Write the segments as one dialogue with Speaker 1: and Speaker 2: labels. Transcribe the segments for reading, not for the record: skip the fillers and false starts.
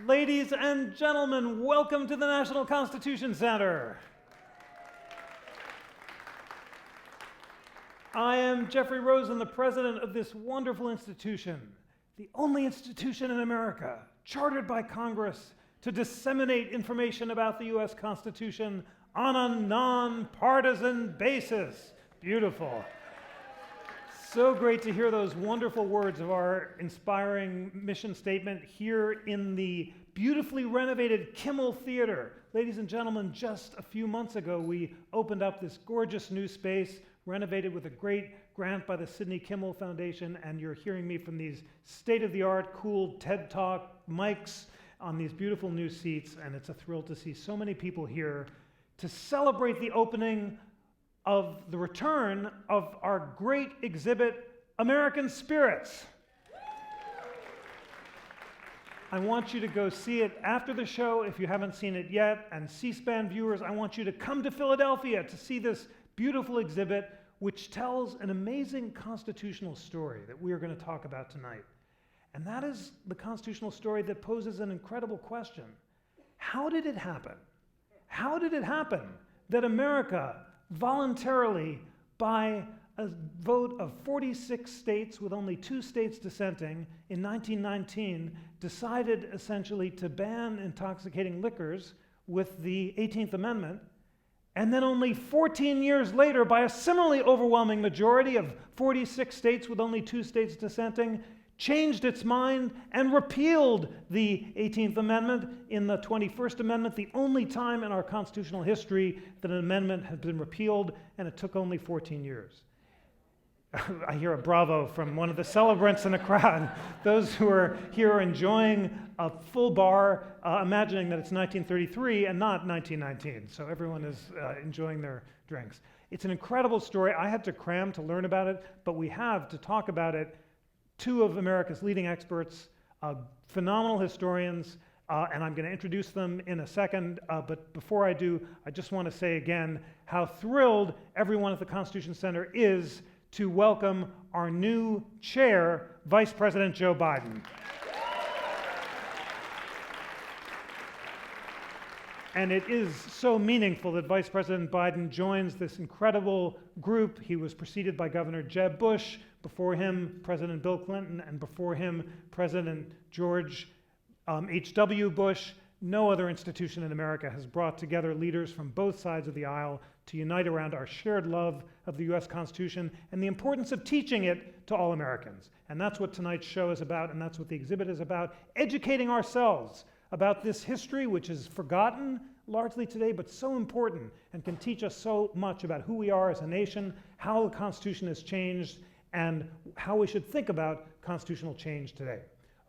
Speaker 1: Ladies and gentlemen, welcome to the National Constitution Center. I am Jeffrey Rosen, the president of this wonderful institution, the only institution in America chartered by Congress to disseminate information about the U.S. Constitution on a nonpartisan basis. Beautiful. So great to hear those wonderful words of our inspiring mission statement here in the beautifully renovated Kimmel Theater. Ladies and gentlemen, just a few months ago, we opened up this gorgeous new space, renovated with a great grant by the Sidney Kimmel Foundation, and you're hearing me from these state-of-the-art, cool TED Talk mics on these beautiful new seats, and it's a thrill to see so many people here to celebrate the opening of the return of our great exhibit, American Spirits. I want you to go see it after the show if you haven't seen it yet, and C-SPAN viewers, I want you to come to Philadelphia to see this beautiful exhibit which tells an amazing constitutional story that we are going to talk about tonight. And that is the constitutional story that poses an incredible question. How did it happen? How did it happen that America voluntarily, by a vote of 46 states with only 2 states dissenting in 1919, decided essentially to ban intoxicating liquors with the 18th Amendment, and then only 14 years later, by a similarly overwhelming majority of 46 states with only 2 states dissenting, changed its mind and repealed the 18th Amendment in the 21st Amendment, the only time in our constitutional history that an amendment has been repealed, and it took only 14 years. I hear a bravo from one of the celebrants in the crowd. Those who are here enjoying a full bar, imagining that it's 1933 and not 1919. So everyone is enjoying their drinks. It's an incredible story. I had to cram to learn about it, but we have to talk about it 2 of America's leading experts, phenomenal historians, and I'm going to introduce them in a second. But before I do, I just want to say again how thrilled everyone at the Constitution Center is to welcome our new chair, Vice President Joe Biden. And it is so meaningful that Vice President Biden joins this incredible group. He was preceded by Governor Jeb Bush, before him President Bill Clinton, and before him President George H.W. Bush. No other institution in America has brought together leaders from both sides of the aisle to unite around our shared love of the U.S. Constitution and the importance of teaching it to all Americans. And that's what tonight's show is about, and that's what the exhibit is about, educating ourselves about this history, which is forgotten largely today, but so important and can teach us so much about who we are as a nation, how the Constitution has changed, and how we should think about constitutional change today.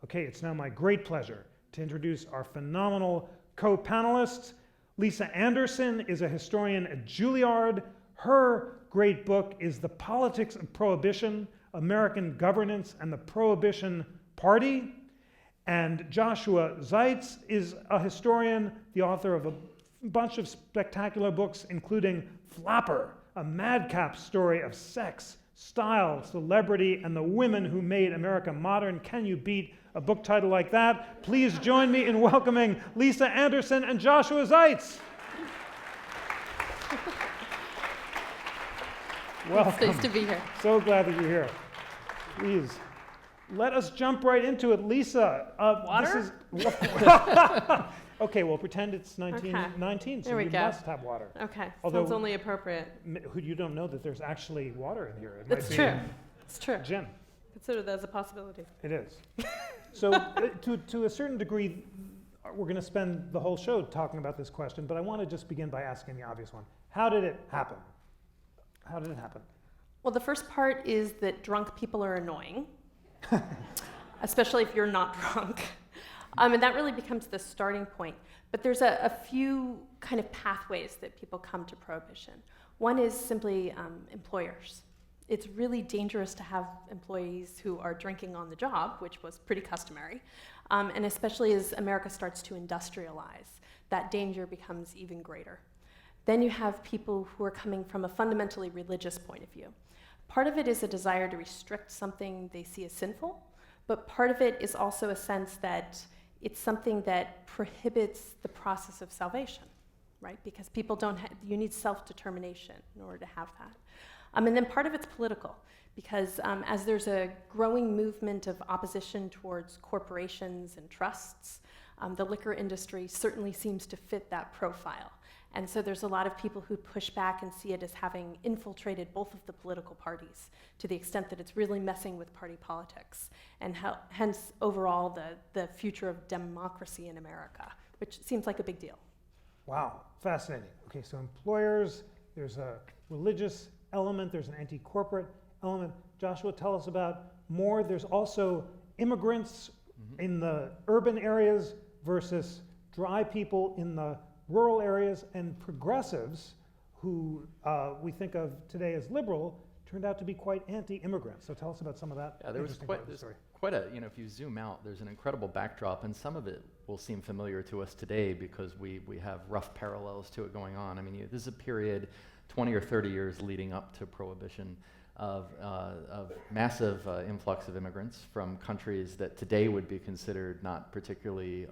Speaker 1: Okay, it's now my great pleasure to introduce our phenomenal co-panelists. Lisa Andersen is a historian at Juilliard. Her great book is The Politics of Prohibition, American Governance and the Prohibition Party. And Joshua Zeitz is a historian, the author of a bunch of spectacular books, including Flapper, a madcap story of sex, style, celebrity, and the women who made America modern. Can you beat a book title like that? Please join me in welcoming Lisa Andersen and Joshua Zeitz. Welcome.
Speaker 2: It's nice to be here.
Speaker 1: So glad that you're here. Please, let us jump right into it. Lisa,
Speaker 2: water?
Speaker 1: This is... Okay, well, pretend it's 1919, so you must have water.
Speaker 2: Okay,
Speaker 1: Although,
Speaker 2: sounds only appropriate.
Speaker 1: You don't know that there's actually water in here.
Speaker 2: It's true. It's true.
Speaker 1: Gin.
Speaker 2: Consider that as a possibility.
Speaker 1: It is. So to a certain degree, we're going to spend the whole show talking about this question, but I want to just begin by asking the obvious one. How did it happen? How did it happen?
Speaker 2: Well, the first part is that drunk people are annoying, especially if you're not drunk. And that really becomes the starting point. But there's a few kind of pathways that people come to prohibition. One is simply employers. It's really dangerous to have employees who are drinking on the job, which was pretty customary. And especially as America starts to industrialize, that danger becomes even greater. Then you have people who are coming from a fundamentally religious point of view. Part of it is a desire to restrict something they see as sinful, but part of it is also a sense that it's something that prohibits the process of salvation, right? Because people don't you need self-determination in order to have that. And then part of it's political, because as there's a growing movement of opposition towards corporations and trusts, the liquor industry certainly seems to fit that profile. And so there's a lot of people who push back and see it as having infiltrated both of the political parties to the extent that it's really messing with party politics, and hence overall the future of democracy in America, which seems like a big deal.
Speaker 1: Wow, fascinating. Okay, so employers, there's a religious element, there's an anti-corporate element. Joshua, tell us about more. There's also immigrants in the urban areas versus dry people in the rural areas, and progressives, who we think of today as liberal, turned out to be quite anti-immigrant. So tell us about some of that.
Speaker 3: Yeah, there's quite a, if you zoom out, there's an incredible backdrop, and some of it will seem familiar to us today because we have rough parallels to it going on. I mean, this is a period, 20 or 30 years leading up to Prohibition, of massive influx of immigrants from countries that today would be considered not particularly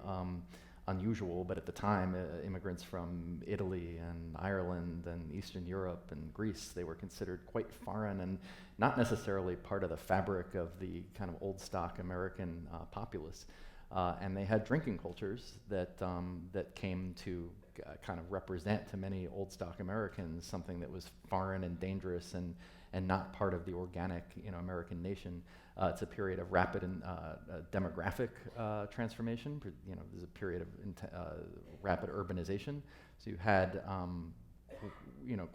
Speaker 3: unusual, but at the time, immigrants from Italy and Ireland and Eastern Europe and Greece, they were considered quite foreign and not necessarily part of the fabric of the kind of old stock American populace. And they had drinking cultures that came to kind of represent to many old stock Americans something that was foreign and dangerous and not part of the organic, American nation. It's a period of rapid and demographic transformation. There's a period of rapid urbanization. So you had,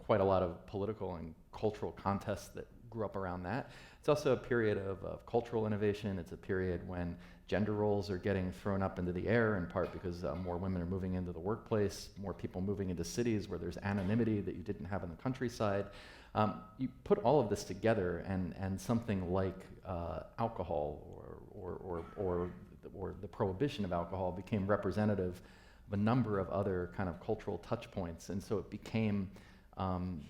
Speaker 3: quite a lot of political and cultural contests that grew up around that. It's also a period of cultural innovation. It's a period when gender roles are getting thrown up into the air, in part because more women are moving into the workplace, more people moving into cities where there's anonymity that you didn't have in the countryside. You put all of this together, and something like alcohol or the prohibition of alcohol became representative of a number of other kind of cultural touch points, and so it became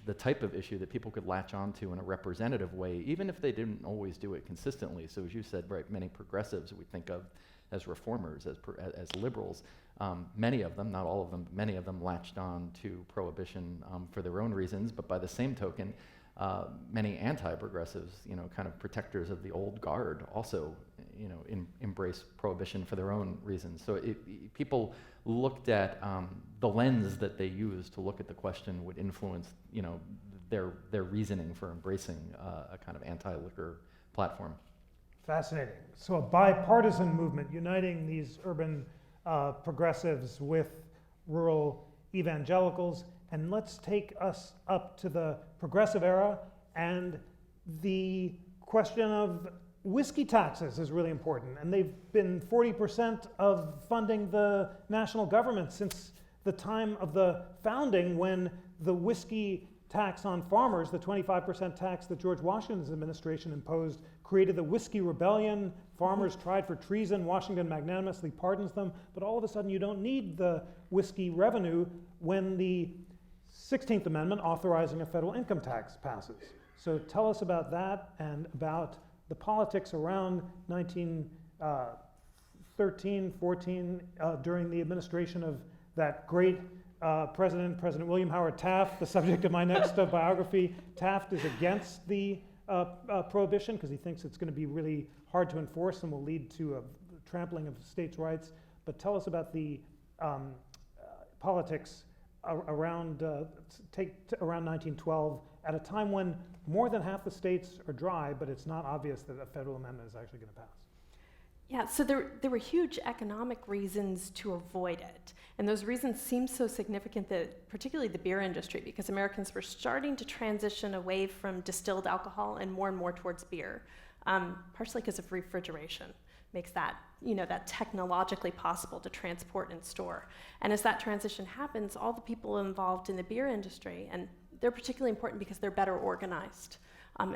Speaker 3: the type of issue that people could latch onto in a representative way, even if they didn't always do it consistently. So as you said, right, many progressives we think of as reformers, as liberals, many of them, not all of them, but many of them latched on to Prohibition for their own reasons, but by the same token, many anti-progressives, kind of protectors of the old guard, also, embrace Prohibition for their own reasons. So people looked at the lens that they used to look at the question would influence, their reasoning for embracing a kind of anti-liquor platform.
Speaker 1: Fascinating. So a bipartisan movement uniting these urban progressives with rural evangelicals. And let's take us up to the progressive era, and the question of whiskey taxes is really important. And they've been 40% of funding the national government since the time of the founding, when the whiskey tax on farmers, the 25% tax that George Washington's administration imposed, created the Whiskey Rebellion. Farmers tried for treason. Washington magnanimously pardons them. But all of a sudden, you don't need the whiskey revenue when the 16th Amendment authorizing a federal income tax passes. So tell us about that and about the politics around 1913, 14, during the administration of that great President William Howard Taft, the subject of my next biography. Taft is against the prohibition because he thinks it's going to be really hard to enforce and will lead to a trampling of states' rights. But tell us about the politics around 1912, at a time when more than half the states are dry, but it's not obvious that a federal amendment is actually going to pass.
Speaker 2: Yeah, so there were huge economic reasons to avoid it. And those reasons seem so significant that particularly the beer industry, because Americans were starting to transition away from distilled alcohol and more towards beer, partially because of refrigeration. Makes that, that technologically possible to transport and store. And as that transition happens, all the people involved in the beer industry, and they're particularly important because they're better organized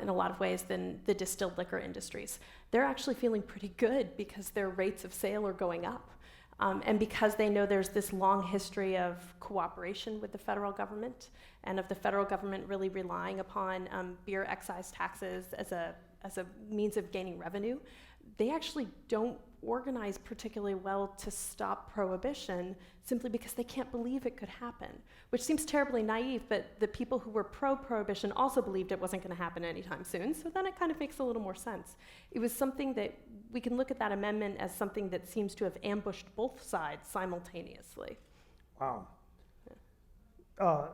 Speaker 2: in a lot of ways than the distilled liquor industries. They're actually feeling pretty good because their rates of sale are going up. And because they know there's this long history of cooperation with the federal government, and of the federal government really relying upon beer excise taxes as a means of gaining revenue, they actually don't organize particularly well to stop prohibition simply because they can't believe it could happen, which seems terribly naive, but the people who were pro-prohibition also believed it wasn't going to happen anytime soon, so then it kind of makes a little more sense. It was something that we can look at that amendment as something that seems to have ambushed both sides simultaneously.
Speaker 1: Wow.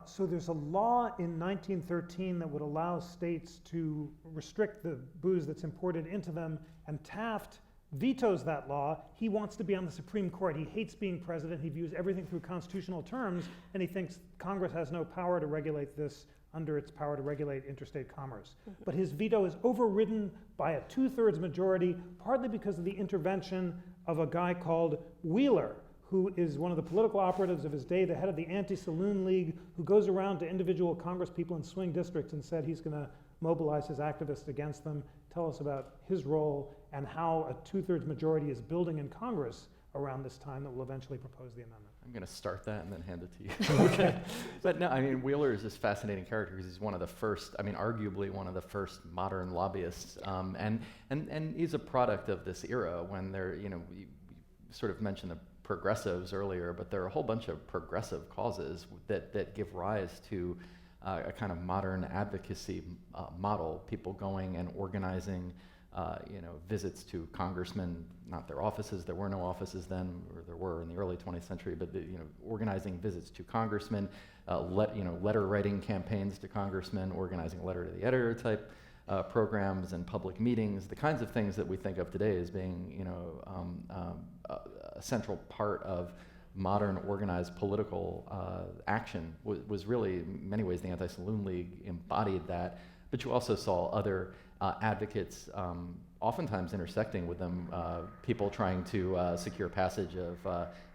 Speaker 1: So there's a law in 1913 that would allow states to restrict the booze that's imported into them, and Taft vetoes that law. He wants to be on the Supreme Court. He hates being president. He views everything through constitutional terms, and he thinks Congress has no power to regulate this under its power to regulate interstate commerce.
Speaker 2: Mm-hmm.
Speaker 1: But his veto is overridden by a 2/3 majority, partly because of the intervention of a guy called Wheeler, who is one of the political operatives of his day, the head of the Anti-Saloon League, who goes around to individual congresspeople in swing districts and said he's going to mobilize his activists against them. Tell us about his role and how a 2/3 majority is building in Congress around this time that will eventually propose the amendment.
Speaker 3: I'm going to start that and then hand it to you. Okay. But no, I mean, Wheeler is this fascinating character because he's one of the first, I mean, arguably one of the first modern lobbyists. And he's a product of this era when there, you sort of mentioned the progressives earlier, but there are a whole bunch of progressive causes that give rise to a kind of modern advocacy model, people going and organizing visits to congressmen, not their offices, there were no offices then, or there were in the early 20th century, but organizing visits to congressmen, letter writing campaigns to congressmen, organizing letter to the editor type programs and public meetings, the kinds of things that we think of today as being a central part of modern organized political action was really, in many ways, the Anti-Saloon League embodied that. But you also saw other advocates, oftentimes intersecting with them, people trying to secure passage of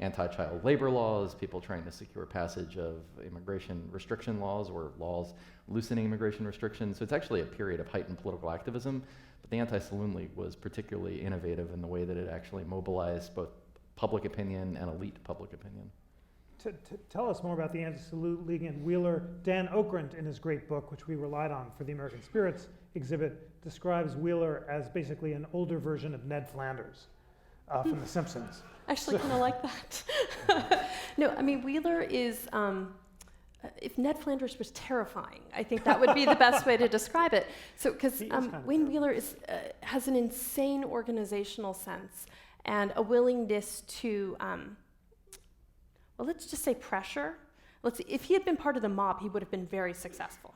Speaker 3: anti-child labor laws, people trying to secure passage of immigration restriction laws or laws loosening immigration restrictions. So it's actually a period of heightened political activism. But the Anti-Saloon League was particularly innovative in the way that it actually mobilized both public opinion and elite public opinion.
Speaker 1: To tell us more about the Anti-Saloon League and Wheeler, Dan Okrent, in his great book, which we relied on for the American Spirits exhibit, describes Wheeler as basically an older version of Ned Flanders from The Simpsons.
Speaker 2: Actually, kind of like that. No, I mean, Wheeler is, if Ned Flanders was terrifying, I think that would be the best way to describe it. So, because Wayne Wheeler has an insane organizational sense and a willingness to, well, let's just say pressure. If he had been part of the mob, he would have been very successful.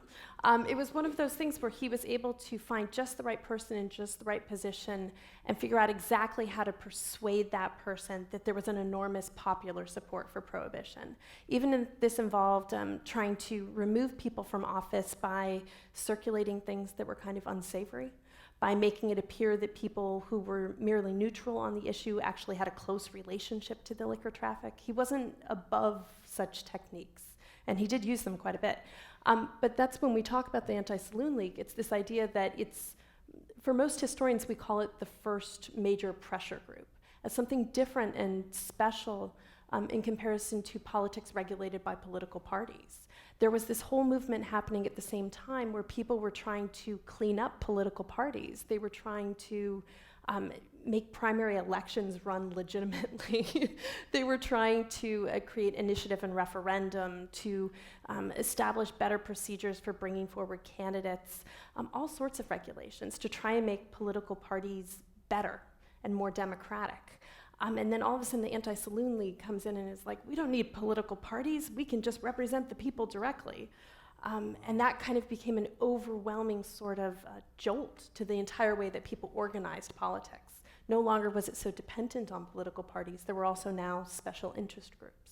Speaker 2: It was one of those things where he was able to find just the right person in just the right position and figure out exactly how to persuade that person that there was an enormous popular support for prohibition. Even if this involved trying to remove people from office by circulating things that were kind of unsavory, by making it appear that people who were merely neutral on the issue actually had a close relationship to the liquor traffic. He wasn't above such techniques, and he did use them quite a bit. But that's when we talk about the Anti-Saloon League, it's this idea that it's, for most historians, we call it the first major pressure group, as something different and special in comparison to politics regulated by political parties. There was this whole movement happening at the same time where people were trying to clean up political parties. They were trying to make primary elections run legitimately. They were trying to create initiative and referendum, to establish better procedures for bringing forward candidates, all sorts of regulations to try and make political parties better and more democratic. And then all of a sudden the Anti-Saloon League comes in and is like, we don't need political parties, we can just represent the people directly. And that kind of became an overwhelming sort of jolt to the entire way that people organized politics. No longer was it so dependent on political parties, there were also now special interest groups.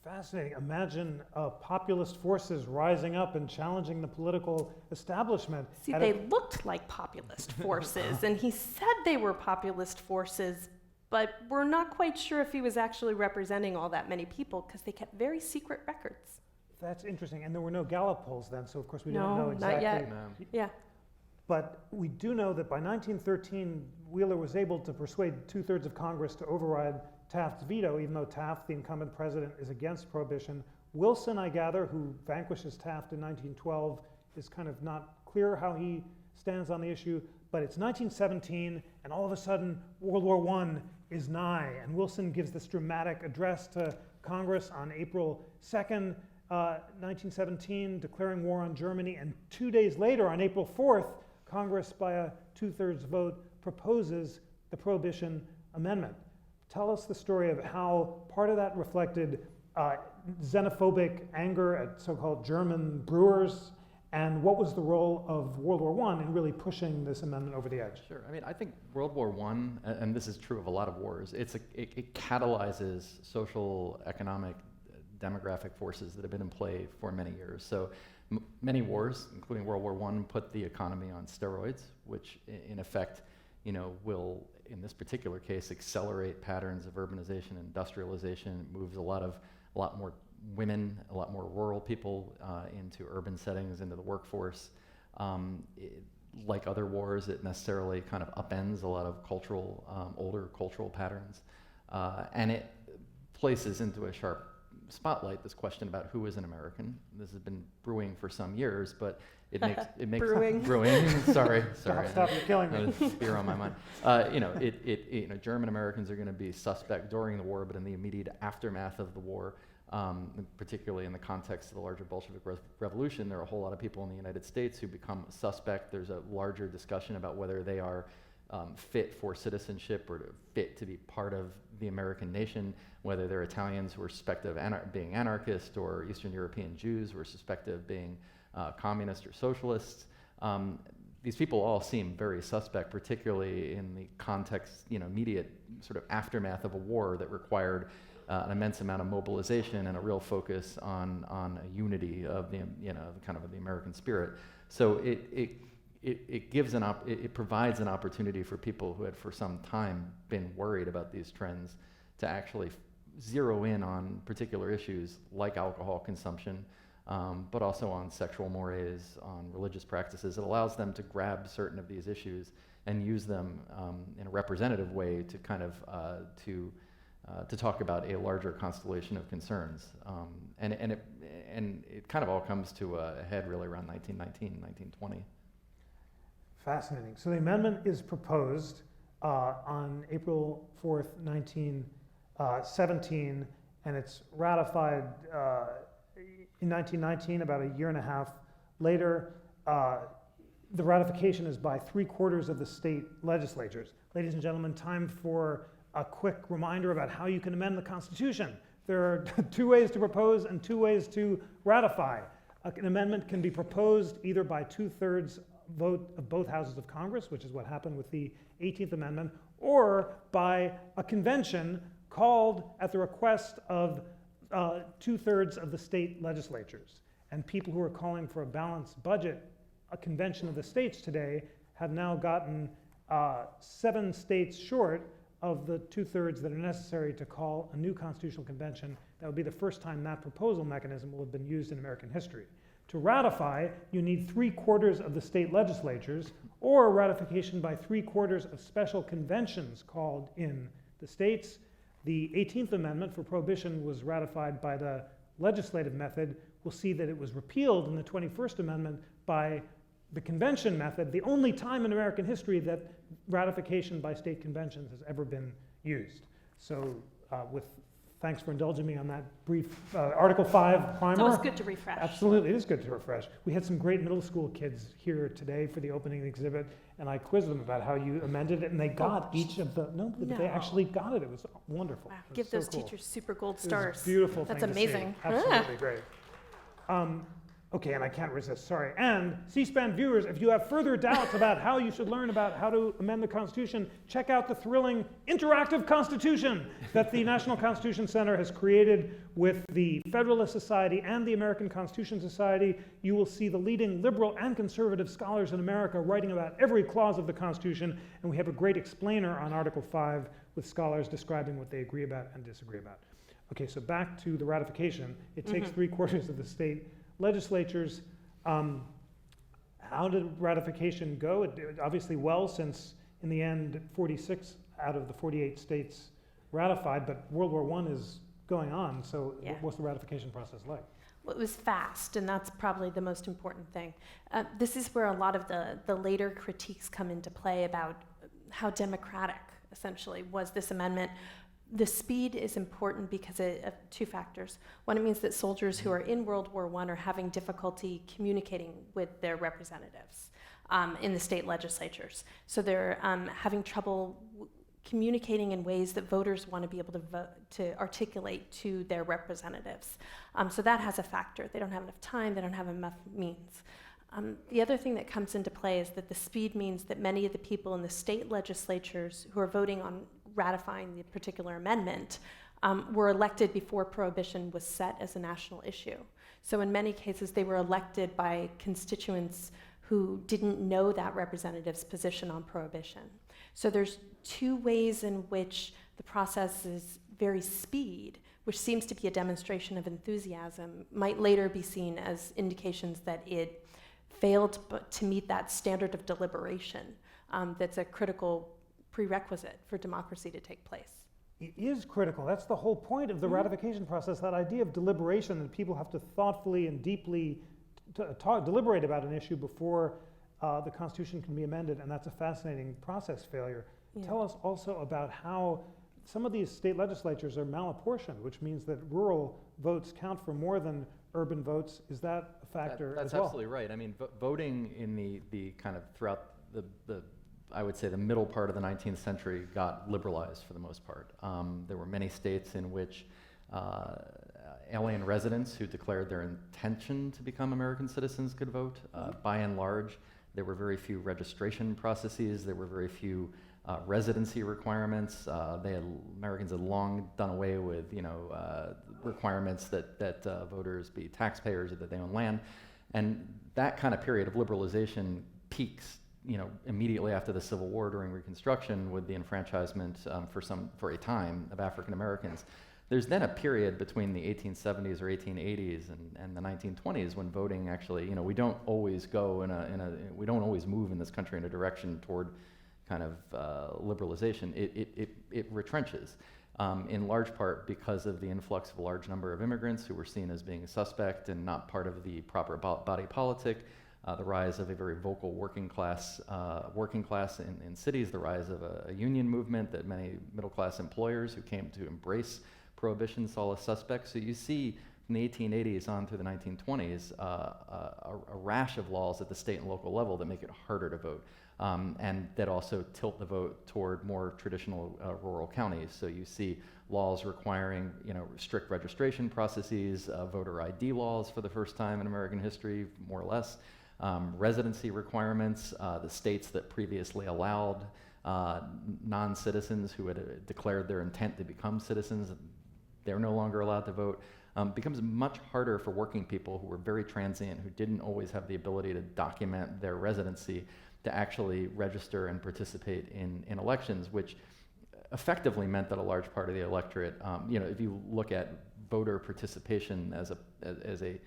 Speaker 1: Fascinating. Imagine populist forces rising up and challenging the political establishment.
Speaker 2: See, they looked like populist forces, and he said they were populist forces, but we're not quite sure if he was actually representing all that many people because they kept very secret records.
Speaker 1: That's interesting. And there were no Gallup polls then, so of course we don't know exactly.
Speaker 2: Not yet.
Speaker 3: No.
Speaker 2: Yeah.
Speaker 1: But we do know that by 1913, Wheeler was able to persuade 2/3 of Congress to override Taft's veto, even though Taft, the incumbent president, is against prohibition. Wilson, I gather, who vanquishes Taft in 1912, is kind of not clear how he stands on the issue, but it's 1917, and all of a sudden, World War I is nigh, and Wilson gives this dramatic address to Congress on April 2nd, 1917, declaring war on Germany, and 2 days later, on April 4th, Congress, by a 2/3 vote, proposes the Prohibition Amendment. Tell us the story of how part of that reflected xenophobic anger at so-called German brewers, and what was the role of World War I in really pushing this amendment over the edge?
Speaker 3: Sure. I mean, I think World War I, and this is true of a lot of wars, it catalyzes social, economic, demographic forces that have been in play for many years. So many wars, including World War I, put the economy on steroids, which in effect, will, in this particular case, accelerate patterns of urbanization, industrialization. It moves a lot more women, a lot more rural people into urban settings, into the workforce. Like other wars, it necessarily kind of upends a lot of older cultural patterns. And it places into a sharp spotlight this question about who is an American. This has been brewing for some years, but it makes brewing. Sorry.
Speaker 1: Stop! You're killing me.
Speaker 3: Beer on my mind. German Americans are going to be suspect during the war, but in the immediate aftermath of the war, particularly in the context of the larger Bolshevik Revolution, there are a whole lot of people in the United States who become suspect. There's a larger discussion about whether they are fit for citizenship or fit to be part of the American nation, whether they're Italians who are suspected of being anarchist, or Eastern European Jews who are suspected of being communists or socialists. These people all seem very suspect, particularly in the context, immediate sort of aftermath of a war that required an immense amount of mobilization and a real focus on a unity of the kind of the American spirit. So it provides an opportunity for people who had for some time been worried about these trends to actually zero in on particular issues like alcohol consumption, but also on sexual mores, on religious practices. It allows them to grab certain of these issues and use them in a representative way to kind of to talk about a larger constellation of concerns. And it kind of all comes to a head really around 1919, 1920.
Speaker 1: Fascinating. So the amendment is proposed on April 4th, 1917, and it's ratified in 1919, about a year and a half later. The ratification is by 3/4 of the state legislatures. Ladies and gentlemen, time for a quick reminder about how you can amend the Constitution. There are 2 ways to propose and 2 ways to ratify. An amendment can be proposed either by 2/3 vote of both houses of Congress, which is what happened with the 18th Amendment, or by a convention called at the request of 2/3 of the state legislatures. And people who are calling for a balanced budget, a convention of the states today, have now gotten 7 states short of the 2/3 that are necessary to call a new constitutional convention. That would be the first time that proposal mechanism will have been used in American history. To ratify, you need 3/4 of the state legislatures, or ratification by 3/4 of special conventions called in the states. The 18th Amendment for Prohibition was ratified by the legislative method. We'll see that it was repealed in the 21st Amendment by the convention method, the only time in American history that ratification by state conventions has ever been used. So thanks for indulging me on that brief Article 5 primer.
Speaker 2: It's always good to refresh.
Speaker 1: Absolutely, it is good to refresh. We had some great middle school kids here today for the opening exhibit, and I quizzed them about how you amended it, and they got each of the, they actually got it. It was wonderful.
Speaker 2: Wow,
Speaker 1: was
Speaker 2: give
Speaker 1: so
Speaker 2: those
Speaker 1: cool.
Speaker 2: teachers super gold
Speaker 1: It was
Speaker 2: stars.
Speaker 1: a beautiful
Speaker 2: That's
Speaker 1: thing
Speaker 2: amazing.
Speaker 1: to see. Absolutely great. Okay, and I can't resist, sorry. And C-SPAN viewers, if you have further doubts about how you should learn about how to amend the Constitution, check out the thrilling interactive Constitution that the National Constitution Center has created with the Federalist Society and the American Constitution Society. You will see the leading liberal and conservative scholars in America writing about every clause of the Constitution, and we have a great explainer on Article 5 with scholars describing what they agree about and disagree about. Okay, so back to the ratification. It takes 3/4 of the state legislatures. How did ratification go? It did obviously well, since in the end 46 out of the 48 states ratified, but World War I is going on, so what's the ratification process like?
Speaker 2: Well, it was fast, and that's probably the most important thing. This is where a lot of the later critiques come into play about how democratic, essentially, was this amendment. The speed is important because of two factors. One, it means that soldiers who are in World War I are having difficulty communicating with their representatives in the state legislatures. So they're having trouble communicating in ways that voters want to be able to vote, to articulate to their representatives. So that has a factor. They don't have enough time, they don't have enough means. The other thing that comes into play is that the speed means that many of the people in the state legislatures who are voting on ratifying the particular amendment were elected before Prohibition was set as a national issue. So in many cases, they were elected by constituents who didn't know that representative's position on Prohibition. So there's two ways in which the process is very speed, which seems to be a demonstration of enthusiasm, might later be seen as indications that it failed to meet that standard of deliberation that's a critical prerequisite for democracy to take place.
Speaker 1: It is critical. That's the whole point of the ratification process, that idea of deliberation, that people have to thoughtfully and deeply deliberate about an issue before the Constitution can be amended, and that's a fascinating process failure. Yeah. Tell us also about how some of these state legislatures are malapportioned, which means that rural votes count for more than urban votes. Is that a factor
Speaker 3: that's
Speaker 1: as well?
Speaker 3: Absolutely right. I mean, voting in the kind of throughout the I would say the middle part of the 19th century got liberalized for the most part. There were many states in which alien residents who declared their intention to become American citizens could vote. By and large, there were very few registration processes. There were very few residency requirements. Americans had long done away with requirements that voters be taxpayers or that they own land, and that kind of period of liberalization peaks immediately after the Civil War during Reconstruction with the enfranchisement for a time of African Americans. There's then a period between the 1870s or 1880s and the 1920s when voting actually, we don't always go we don't always move in this country in a direction toward kind of liberalization. It retrenches in large part because of the influx of a large number of immigrants who were seen as being suspect and not part of the proper body politic. The rise of a very vocal working class in cities, the rise of a union movement that many middle-class employers who came to embrace Prohibition saw as suspects. So you see from the 1880s on through the 1920s a rash of laws at the state and local level that make it harder to vote, and that also tilt the vote toward more traditional rural counties. So you see laws requiring strict registration processes, voter ID laws for the first time in American history, more or less. Residency requirements, the states that previously allowed non-citizens who had declared their intent to become citizens, they're no longer allowed to vote. Becomes much harder for working people who were very transient, who didn't always have the ability to document their residency, to actually register and participate in elections, which effectively meant that a large part of the electorate, if you look at voter participation as a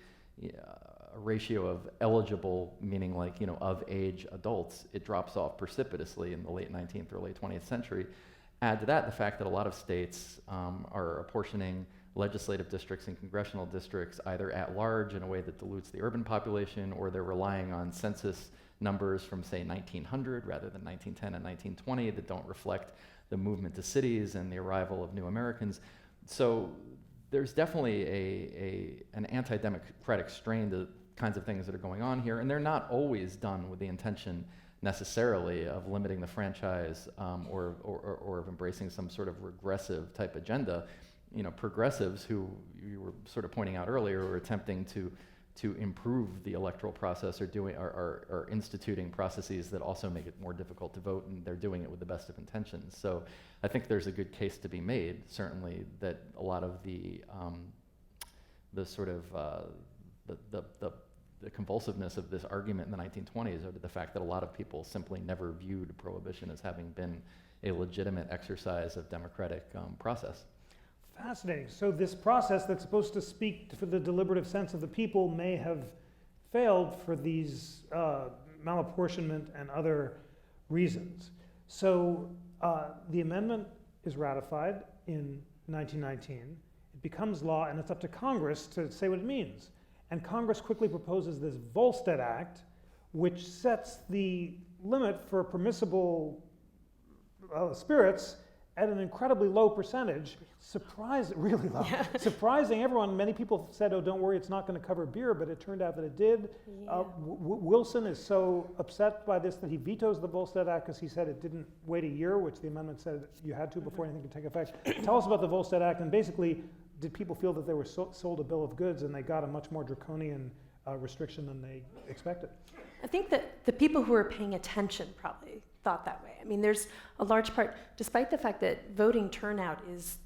Speaker 3: ratio of eligible, meaning of age adults, it drops off precipitously in the late 19th or late 20th century. Add to that the fact that a lot of states are apportioning legislative districts and congressional districts either at large in a way that dilutes the urban population, or they're relying on census numbers from, say, 1900 rather than 1910 and 1920 that don't reflect the movement to cities and the arrival of new Americans. So there's definitely an anti-democratic strain to kinds of things that are going on here, and they're not always done with the intention necessarily of limiting the franchise or of embracing some sort of regressive type agenda. Progressives who you were sort of pointing out earlier are attempting to improve the electoral process are instituting processes that also make it more difficult to vote, and they're doing it with the best of intentions. So I think there's a good case to be made, certainly, that a lot of the sort of the convulsiveness of this argument in the 1920s owed to the fact that a lot of people simply never viewed Prohibition as having been a legitimate exercise of democratic process.
Speaker 1: Fascinating. So this process that's supposed to speak for the deliberative sense of the people may have failed for these malapportionment and other reasons. So the amendment is ratified in 1919. It becomes law, and it's up to Congress to say what it means. And Congress quickly proposes this Volstead Act, which sets the limit for permissible spirits at an incredibly low percentage, really low.
Speaker 2: Yeah.
Speaker 1: Surprising everyone. Many people said, oh, don't worry, it's not going to cover beer, but it turned out that it did.
Speaker 2: Yeah.
Speaker 1: Wilson is so upset by this that he vetoes the Volstead Act because he said it didn't wait a year, which the amendment said you had to before anything could take effect. Tell us about the Volstead Act, and basically, did people feel that they were sold a bill of goods and they got a much more draconian restriction than they expected?
Speaker 2: I think that the people who were paying attention probably thought that way. I mean, there's a large part, despite the fact that voting turnout is,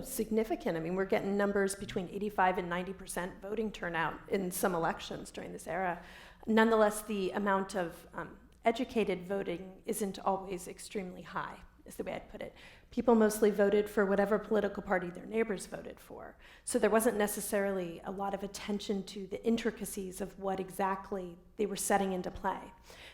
Speaker 2: significant. I mean, we're getting numbers between 85 and 90% voting turnout in some elections during this era. Nonetheless, the amount of educated voting isn't always extremely high, is the way I'd put it. People mostly voted for whatever political party their neighbors voted for. So there wasn't necessarily a lot of attention to the intricacies of what exactly they were setting into play.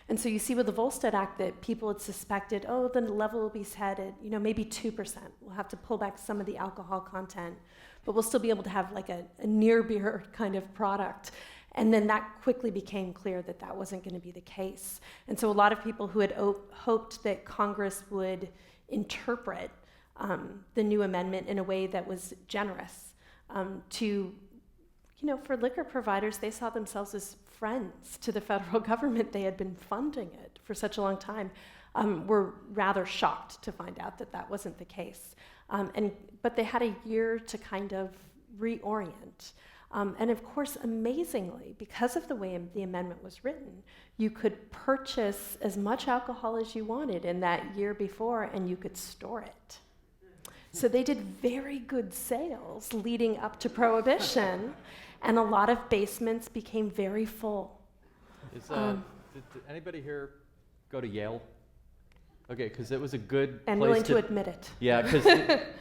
Speaker 2: And so you see with the Volstead Act that people had suspected, oh, the level will be set at, maybe 2%. We'll have to pull back some of the alcohol content, but we'll still be able to have like a near beer kind of product. And then that quickly became clear that that wasn't going to be the case. And so a lot of people who had hoped that Congress would interpret the new amendment in a way that was generous for liquor providers, they saw themselves as friends to the federal government. They had been funding it for such a long time, were rather shocked to find out that that wasn't the case. But they had a year to kind of reorient. And of course, amazingly, because of the way the amendment was written, you could purchase as much alcohol as you wanted in that year before, and you could store it. So they did very good sales leading up to Prohibition, and a lot of basements became very full.
Speaker 3: Did anybody here go to Yale? Okay, because it was a good
Speaker 2: And
Speaker 3: place
Speaker 2: willing to admit it.
Speaker 3: Yeah, because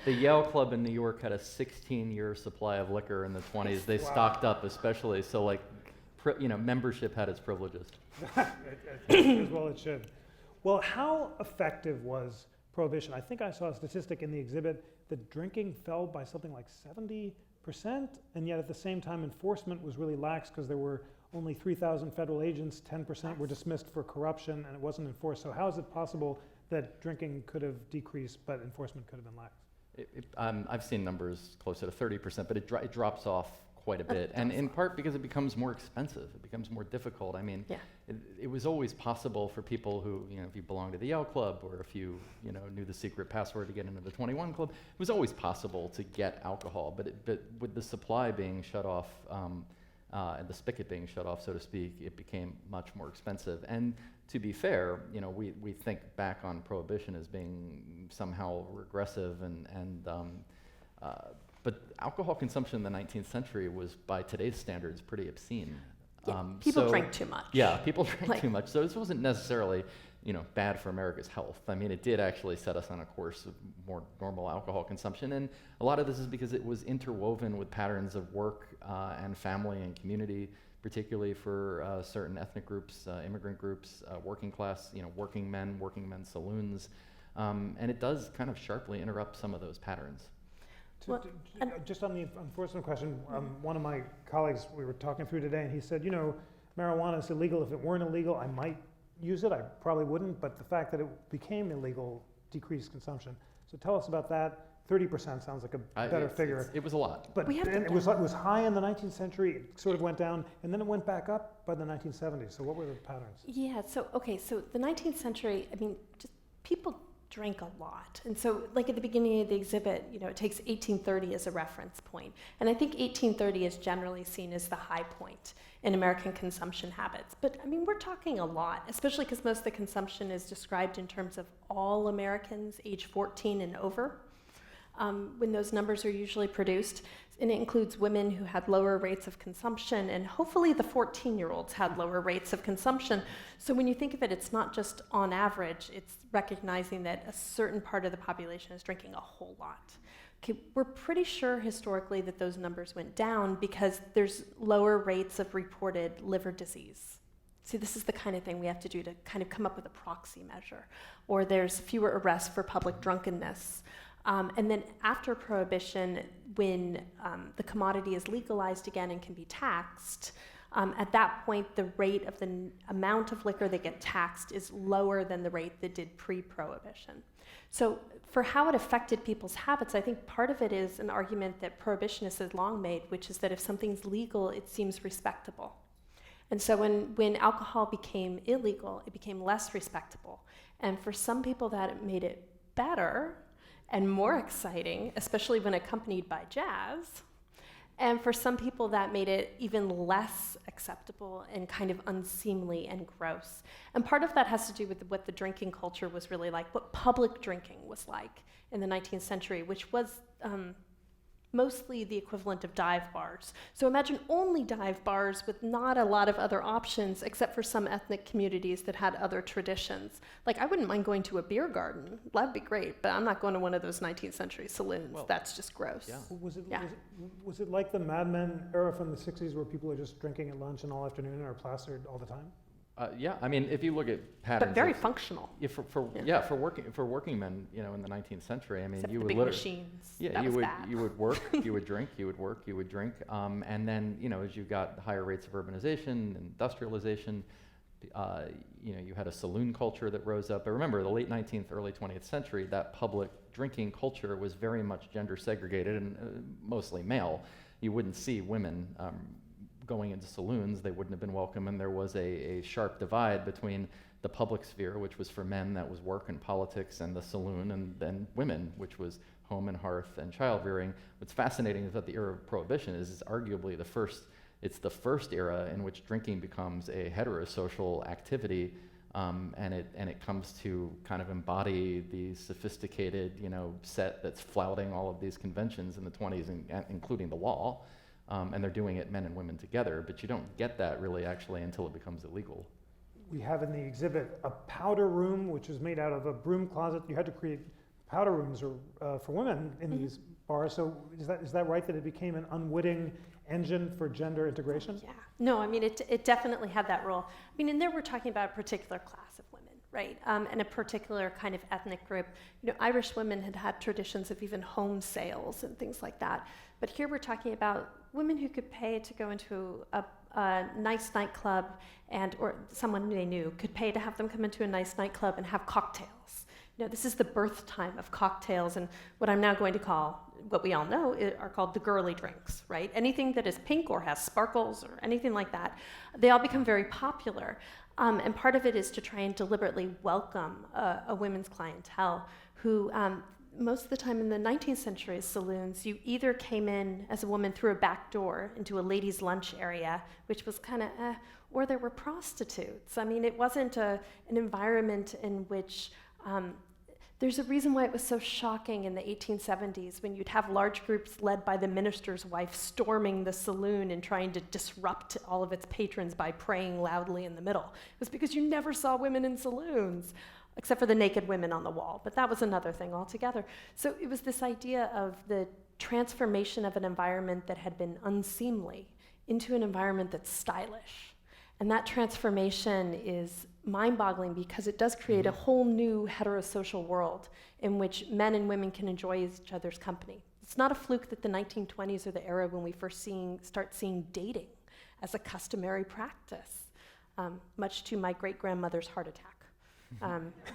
Speaker 3: the Yale Club in New York had a 16-year supply of liquor in the 20s. They stocked up especially, so membership had its privileges.
Speaker 1: As well it should. Well, how effective was Prohibition? I think I saw a statistic in the exhibit that drinking fell by something like 70%, and yet at the same time enforcement was really lax because there were only 3,000 federal agents, 10% were dismissed for corruption, and it wasn't enforced. So how is it possible that drinking could have decreased, but enforcement could have been lax?
Speaker 3: I've seen numbers closer to 30%, but it drops off quite a bit, and in part because it becomes more expensive. It becomes more difficult. I mean, it was always possible for people who, if you belonged to the Yale Club or if you, knew the secret password to get into the 21 Club, it was always possible to get alcohol. But with the supply being shut off and the spigot being shut off, so to speak, it became much more expensive. And to be fair, we think back on Prohibition as being somehow regressive, but alcohol consumption in the 19th century was, by today's standards, pretty obscene.
Speaker 2: Yeah, people drank too much.
Speaker 3: Yeah, people drank too much. So this wasn't necessarily, bad for America's health. I mean, it did actually set us on a course of more normal alcohol consumption, and a lot of this is because it was interwoven with patterns of work and family and community, particularly for certain ethnic groups, immigrant groups, working class, working men's saloons, and it does kind of sharply interrupt some of those patterns.
Speaker 1: Just on the enforcement question, one of my colleagues, we were talking through today, and he said, marijuana is illegal. If it weren't illegal, I might use it. I probably wouldn't, but the fact that it became illegal decreased consumption. So tell us about that. 30% sounds like a better figure.
Speaker 3: It was a lot.
Speaker 1: But it was high in the 19th century, it sort of went down, and then it went back up by the 1970s. So what were the patterns?
Speaker 2: Yeah, so the 19th century, just people drank a lot. And so like at the beginning of the exhibit, it takes 1830 as a reference point. And I think 1830 is generally seen as the high point in American consumption habits. But we're talking a lot, especially because most of the consumption is described in terms of all Americans age 14 and over, when those numbers are usually produced. And it includes women who had lower rates of consumption, and hopefully the 14-year-olds had lower rates of consumption. So when you think of it, it's not just on average, it's recognizing that a certain part of the population is drinking a whole lot. Okay, we're pretty sure historically that those numbers went down because there's lower rates of reported liver disease. See, this is the kind of thing we have to do to kind of come up with a proxy measure. Or there's fewer arrests for public drunkenness. And then after Prohibition, when the commodity is legalized again and can be taxed, at that point, the rate of the amount of liquor that get taxed is lower than the rate that did pre-Prohibition. So for how it affected people's habits, I think part of it is an argument that prohibitionists have long made, which is that if something's legal, it seems respectable. And so when alcohol became illegal, it became less respectable. And for some people, that made it better and more exciting, especially when accompanied by jazz. And for some people, that made it even less acceptable and kind of unseemly and gross. And part of that has to do with what the drinking culture was really like, what public drinking was like in the 19th century, which was mostly the equivalent of dive bars. So imagine only dive bars with not a lot of other options, except for some ethnic communities that had other traditions. Like, I wouldn't mind going to a beer garden. That'd be great, but I'm not going to one of those 19th century saloons.
Speaker 3: Well,
Speaker 2: that's just gross.
Speaker 3: yeah.
Speaker 1: Was it like the Mad Men era from the 60s where people are just drinking at lunch and all afternoon and are plastered all the time?
Speaker 3: Yeah, I mean, if you look at patterns,
Speaker 2: But very functional.
Speaker 3: yeah, for working men, you know, in the 19th century, I mean,
Speaker 2: Except
Speaker 3: you
Speaker 2: the
Speaker 3: would
Speaker 2: big
Speaker 3: literally,
Speaker 2: machines.
Speaker 3: yeah,
Speaker 2: That
Speaker 3: you
Speaker 2: was
Speaker 3: would
Speaker 2: bad.
Speaker 3: you would work, you would drink, you would work, you would drink, and then, you know, as you got higher rates of urbanization, industrialization, you know, you had a saloon culture that rose up. But remember, the late 19th, early 20th century, that public drinking culture was very much gender segregated and mostly male. You wouldn't see women going into saloons. They wouldn't have been welcome, and there was a sharp divide between the public sphere, which was for men, that was work and politics, and the saloon, and then women, which was home and hearth and child rearing. What's fascinating is that the era of Prohibition is arguably it's the first era in which drinking becomes a heterosocial activity, and it comes to kind of embody the sophisticated, you know, set that's flouting all of these conventions in the 20s, including the law. And they're doing it men and women together, but you don't get that really actually until it becomes illegal.
Speaker 1: We have in the exhibit a powder room, which is made out of a broom closet. You had to create powder rooms for women in these bars. So is that right, that it became an unwitting engine for gender integration?
Speaker 2: Yeah. No, I mean, it definitely had that role. I mean, and there we're talking about a particular class of women, right? And a particular kind of ethnic group. You know, Irish women had traditions of even home sales and things like that. But here we're talking about women who could pay to go into a nice nightclub, or someone they knew could pay to have them come into a nice nightclub and have cocktails. You know, this is the birth time of cocktails, and what I'm now going to call, what we all know are called the girly drinks, right? Anything that is pink or has sparkles or anything like that, they all become very popular. And part of it is to try and deliberately welcome a women's clientele who, most of the time in the 19th century saloons, you either came in as a woman through a back door into a ladies' lunch area, which was kind of or there were prostitutes. I mean, it wasn't an environment in which, there's a reason why it was so shocking in the 1870s when you'd have large groups led by the minister's wife storming the saloon and trying to disrupt all of its patrons by praying loudly in the middle. It was because you never saw women in saloons, except for the naked women on the wall, but that was another thing altogether. So it was this idea of the transformation of an environment that had been unseemly into an environment that's stylish. And that transformation is mind-boggling because it does create a whole new heterosocial world in which men and women can enjoy each other's company. It's not a fluke that the 1920s are the era when we first start seeing dating as a customary practice, much to my great-grandmother's heart attack.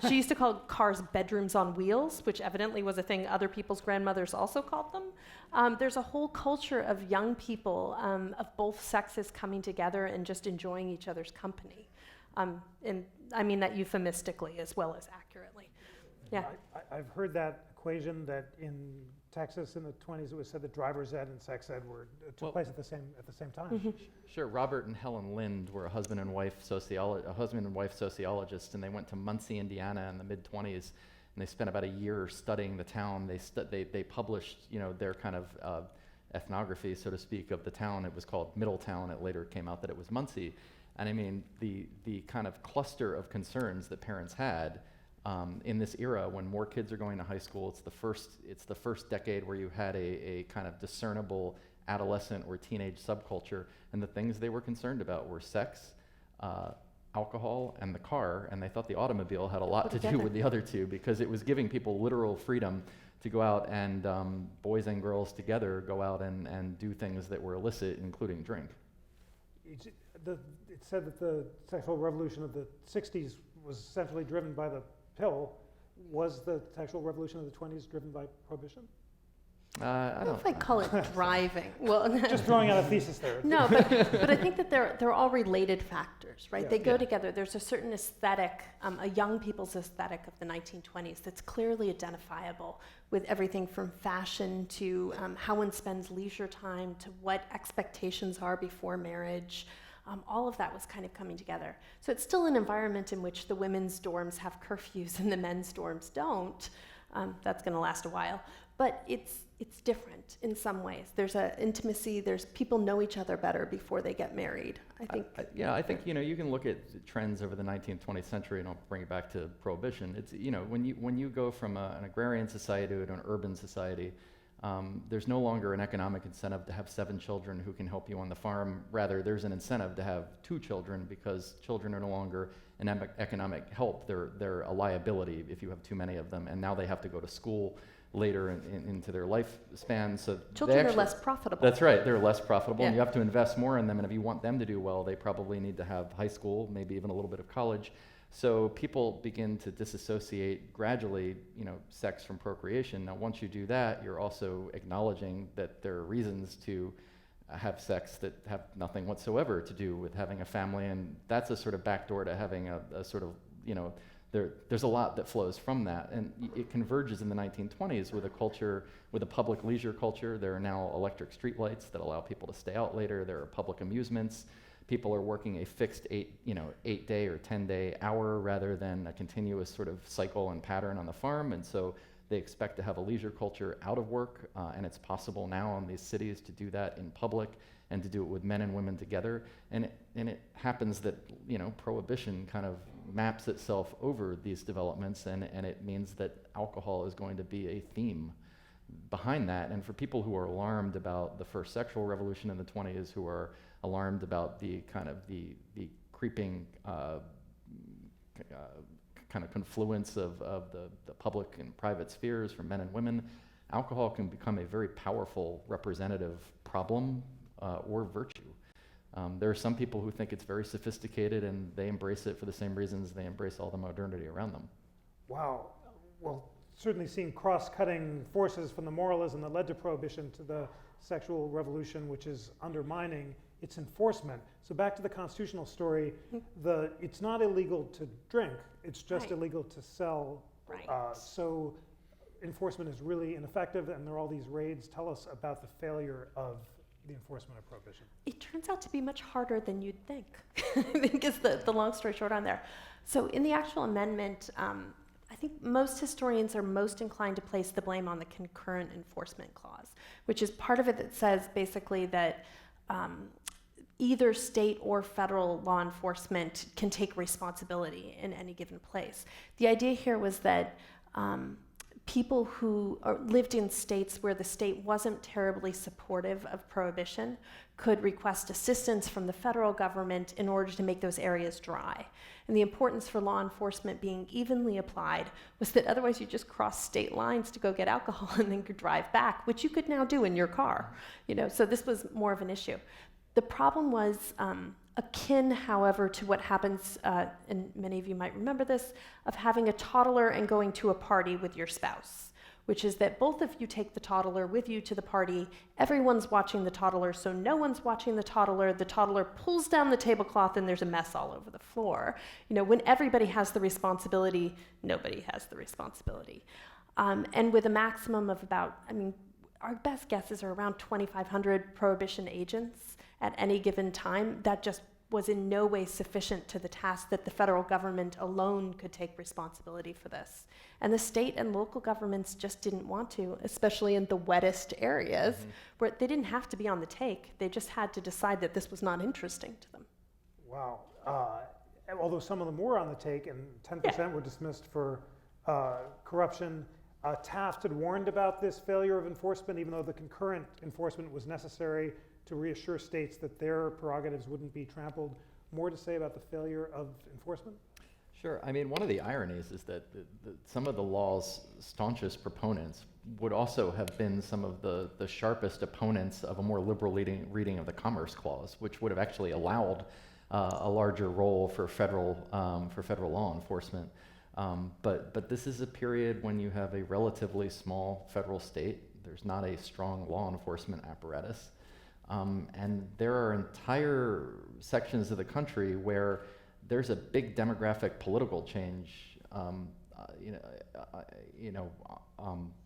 Speaker 2: She used to call cars bedrooms on wheels, which evidently was a thing other people's grandmothers also called them. There's a whole culture of young people of both sexes coming together and just enjoying each other's company. And I mean that euphemistically as well as accurately. Yeah.
Speaker 1: I've heard that equation that in Texas in the 20s it was said that driver's ed and sex ed took place at the same time.
Speaker 2: Mm-hmm.
Speaker 3: Sure, Robert and Helen Lind were a husband and wife sociologists, and they went to Muncie, Indiana in the mid-20s, and they spent about a year studying the town. They published, you know, their kind of ethnography, so to speak, of the town. It was called Middletown. It later came out that it was Muncie. And I mean, the kind of cluster of concerns that parents had in this era when more kids are going to high school. It's the first decade where you had a kind of discernible adolescent or teenage subculture, and the things they were concerned about were sex, alcohol and the car, and they thought the automobile had a lot to do
Speaker 2: Together.
Speaker 3: with the other two, because it was giving people literal freedom to go out and boys and girls together go out and do things that were illicit, including drink.
Speaker 1: It said that the sexual revolution of the 60s was essentially driven by the pill. Was the sexual revolution of the 20s driven by prohibition?
Speaker 3: I
Speaker 2: I don't know
Speaker 3: don't
Speaker 2: if I'd call it driving. Well,
Speaker 1: Just throwing out a thesis there.
Speaker 2: no, but I think that they're all related factors, right?
Speaker 1: Yeah.
Speaker 2: They go
Speaker 3: Yeah.
Speaker 2: together. There's a certain aesthetic, a young people's aesthetic of the 1920s that's clearly identifiable with everything from fashion to how one spends leisure time to what expectations are before marriage. All of that was kind of coming together. So it's still an environment in which the women's dorms have curfews and the men's dorms don't. That's going to last a while. But it's different in some ways. There's an intimacy. There's people know each other better before they get married. I think.
Speaker 3: I think you can look at the trends over the 19th, 20th century, and I'll bring it back to Prohibition. It's when you go from an agrarian society to an urban society, there's no longer an economic incentive to have 7 children who can help you on the farm. Rather, there's an incentive to have 2 children, because children are no longer an economic help. They're a liability if you have too many of them, and now they have to go to school later into their lifespan. So
Speaker 2: Children are less profitable.
Speaker 3: That's right. They're less profitable, and
Speaker 2: Yeah.
Speaker 3: you have to invest more in them. And if you want them to do well, they probably need to have high school, maybe even a little bit of college. So people begin to disassociate gradually, sex from procreation. Now, once you do that, you're also acknowledging that there are reasons to have sex that have nothing whatsoever to do with having a family, and that's a sort of backdoor to having a sort of, there's a lot that flows from that, and it converges in the 1920s with a culture, with a public leisure culture. There are now electric streetlights that allow people to stay out later. There are public amusements. People are working a fixed 8-day or 10-day hour rather than a continuous sort of cycle and pattern on the farm, and so they expect to have a leisure culture out of work, and it's possible now in these cities to do that in public and to do it with men and women together. And it happens that Prohibition kind of maps itself over these developments, and it means that alcohol is going to be a theme behind that. And for people who are alarmed about the first sexual revolution in the 20s, who are alarmed about the kind of the creeping kind of confluence of the public and private spheres for men and women, alcohol can become a very powerful representative problem or virtue. There are some people who think it's very sophisticated, and they embrace it for the same reasons they embrace all the modernity around them.
Speaker 1: Wow. Well, certainly seeing cross-cutting forces from the moralism that led to Prohibition to the sexual revolution, which is undermining its enforcement. So back to the constitutional story, it's not illegal to drink, it's just
Speaker 2: Right.
Speaker 1: illegal to sell.
Speaker 2: Right.
Speaker 1: So enforcement is really ineffective, and there are all these raids. Tell us about the failure of the enforcement of Prohibition.
Speaker 2: It turns out to be much harder than you'd think, I think is the long story short on there. So in the actual amendment, I think most historians are most inclined to place the blame on the concurrent enforcement clause, which is part of it that says basically that either state or federal law enforcement can take responsibility in any given place. The idea here was that people who lived in states where the state wasn't terribly supportive of prohibition could request assistance from the federal government in order to make those areas dry. And the importance for law enforcement being evenly applied was that otherwise you just cross state lines to go get alcohol and then could drive back, which you could now do in your car. So this was more of an issue. The problem was akin, however, to what happens, and many of you might remember this, of having a toddler and going to a party with your spouse, which is that both of you take the toddler with you to the party, everyone's watching the toddler, so no one's watching the toddler pulls down the tablecloth and there's a mess all over the floor. When everybody has the responsibility, nobody has the responsibility. And with a maximum of about, our best guesses are around 2,500 prohibition agents at any given time. That just was in no way sufficient to the task that the federal government alone could take responsibility for this. And the state and local governments just didn't want to, especially in the wettest areas, where they didn't have to be on the take. They just had to decide that this was not interesting to them.
Speaker 1: Wow. Although some of them were on the take, and 10% were dismissed for corruption. Taft had warned about this failure of enforcement, even though the concurrent enforcement was necessary to reassure states that their prerogatives wouldn't be trampled. more to say about the failure of enforcement?
Speaker 3: Sure. I mean, one of the ironies is that some of the law's staunchest proponents would also have been some of the sharpest opponents of a more liberal reading of the Commerce Clause, which would have actually allowed a larger role for federal law enforcement. But this is a period when you have a relatively small federal state. There's not a strong law enforcement apparatus. And there are entire sections of the country where there's a big demographic political change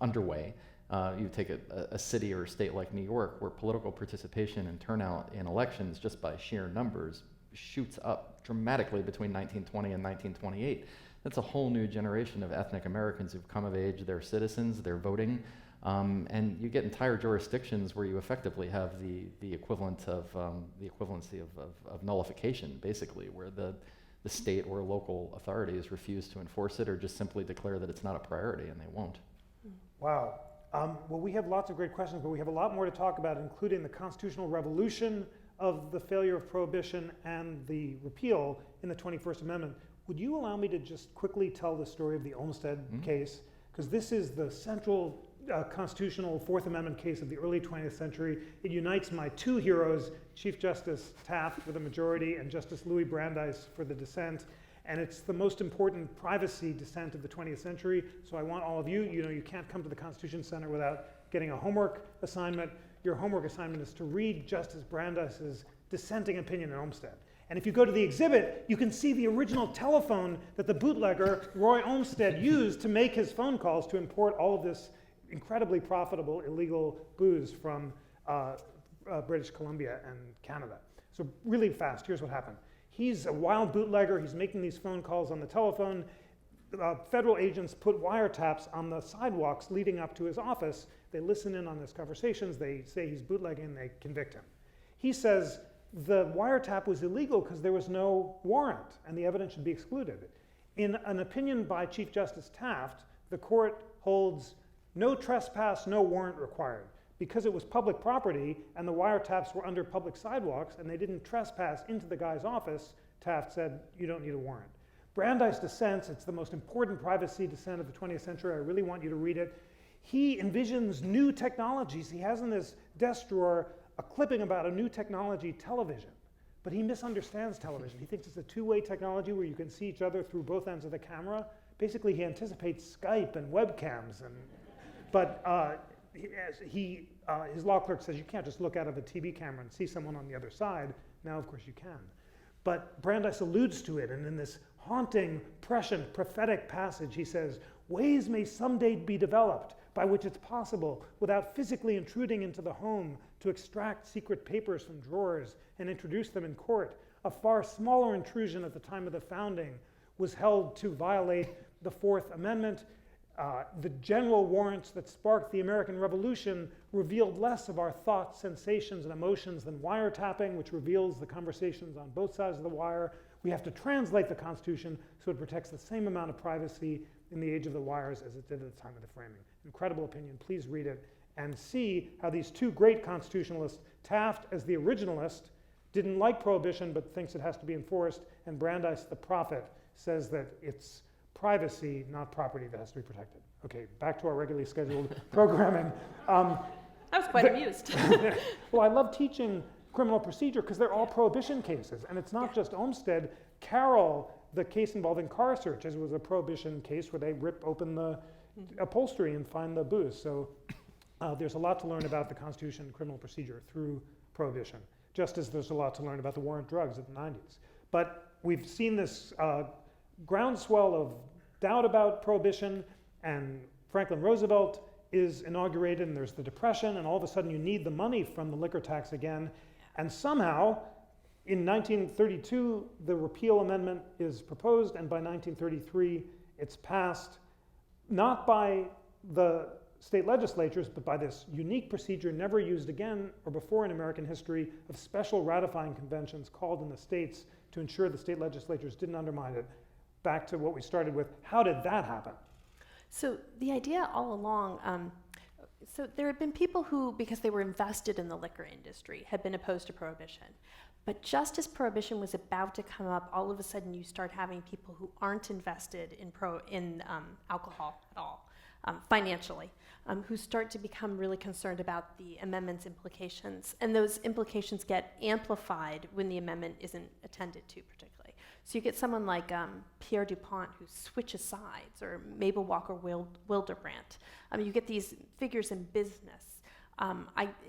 Speaker 3: underway. You take a city or a state like New York, where political participation and turnout in elections just by sheer numbers shoots up dramatically between 1920 and 1928. That's a whole new generation of ethnic Americans who've come of age, they're citizens, they're voting, and you get entire jurisdictions where you effectively have the equivalent of the equivalency of nullification, basically, where the state or local authorities refuse to enforce it or just simply declare that it's not a priority, and they won't.
Speaker 1: Wow. Well, we have lots of great questions, but we have a lot more to talk about, including the constitutional revolution of the failure of prohibition and the repeal in the 21st Amendment. Would you allow me to just quickly tell the story of the Olmsted case? Because this is the central constitutional Fourth Amendment case of the early 20th century. It unites my two heroes, Chief Justice Taft for the majority and Justice Louis Brandeis for the dissent. And it's the most important privacy dissent of the 20th century. So I want all of you, you can't come to the Constitution Center without getting a homework assignment. Your homework assignment is to read Justice Brandeis's dissenting opinion in Olmsted. And if you go to the exhibit, you can see the original telephone that the bootlegger, Roy Olmsted, used to make his phone calls to import all of this incredibly profitable illegal booze from British Columbia and Canada. So really fast, here's what happened. He's a wild bootlegger. He's making these phone calls on the telephone. Federal agents put wiretaps on the sidewalks leading up to his office. They listen in on his conversations. They say he's bootlegging, and they convict him. He says the wiretap was illegal because there was no warrant, and the evidence should be excluded. In an opinion by Chief Justice Taft, the court holds no trespass, no warrant required. Because it was public property and the wiretaps were under public sidewalks and they didn't trespass into the guy's office, Taft said, you don't need a warrant. Brandeis dissents. It's the most important privacy dissent of the 20th century. I really want you to read it. He envisions new technologies. He has in his desk drawer a clipping about a new technology, television. But he misunderstands television. He thinks it's a two-way technology where you can see each other through both ends of the camera. Basically, he anticipates Skype and webcams. But his law clerk says you can't just look out of a TV camera and see someone on the other side. Now, of course, you can. But Brandeis alludes to it, and in this haunting, prescient, prophetic passage, he says, ways may someday be developed by which it's possible, without physically intruding into the home, to extract secret papers from drawers and introduce them in court. A far smaller intrusion at the time of the founding was held to violate the Fourth Amendment. The general warrants that sparked the American Revolution revealed less of our thoughts, sensations, and emotions than wiretapping, which reveals the conversations on both sides of the wire. We have to translate the Constitution so it protects the same amount of privacy in the age of the wires as it did at the time of the framing. Incredible opinion. Please read it and see how these two great constitutionalists, Taft as the originalist, didn't like prohibition but thinks it has to be enforced, and Brandeis, the prophet, says that it's privacy, not property, that has to be protected. Okay, back to our regularly scheduled programming.
Speaker 2: I was quite amused.
Speaker 1: Well, I love teaching criminal procedure because they're all prohibition cases. And it's not just Olmsted. Carroll, the case involving car searches, was a prohibition case where they rip open the upholstery and find the booze. So there's a lot to learn about the Constitution and criminal procedure through prohibition, just as there's a lot to learn about the war on drugs in the 90s. But we've seen this groundswell of doubt about prohibition, and Franklin Roosevelt is inaugurated, and there's the Depression, and all of a sudden you need the money from the liquor tax again. And somehow, in 1932, the repeal amendment is proposed, and by 1933, it's passed, not by the state legislatures, but by this unique procedure never used again or before in American history of special ratifying conventions called in the states to ensure the state legislatures didn't undermine it. Back to what we started with, how did that happen?
Speaker 2: So the idea all along, so there have been people who, because they were invested in the liquor industry, had been opposed to prohibition. But just as prohibition was about to come up, all of a sudden you start having people who aren't invested in alcohol at all, financially, who start to become really concerned about the amendment's implications. And those implications get amplified when the amendment isn't attended to particularly. So you get someone like Pierre Dupont who switches sides, or Mabel Walker Wilderbrandt. You get these figures in business.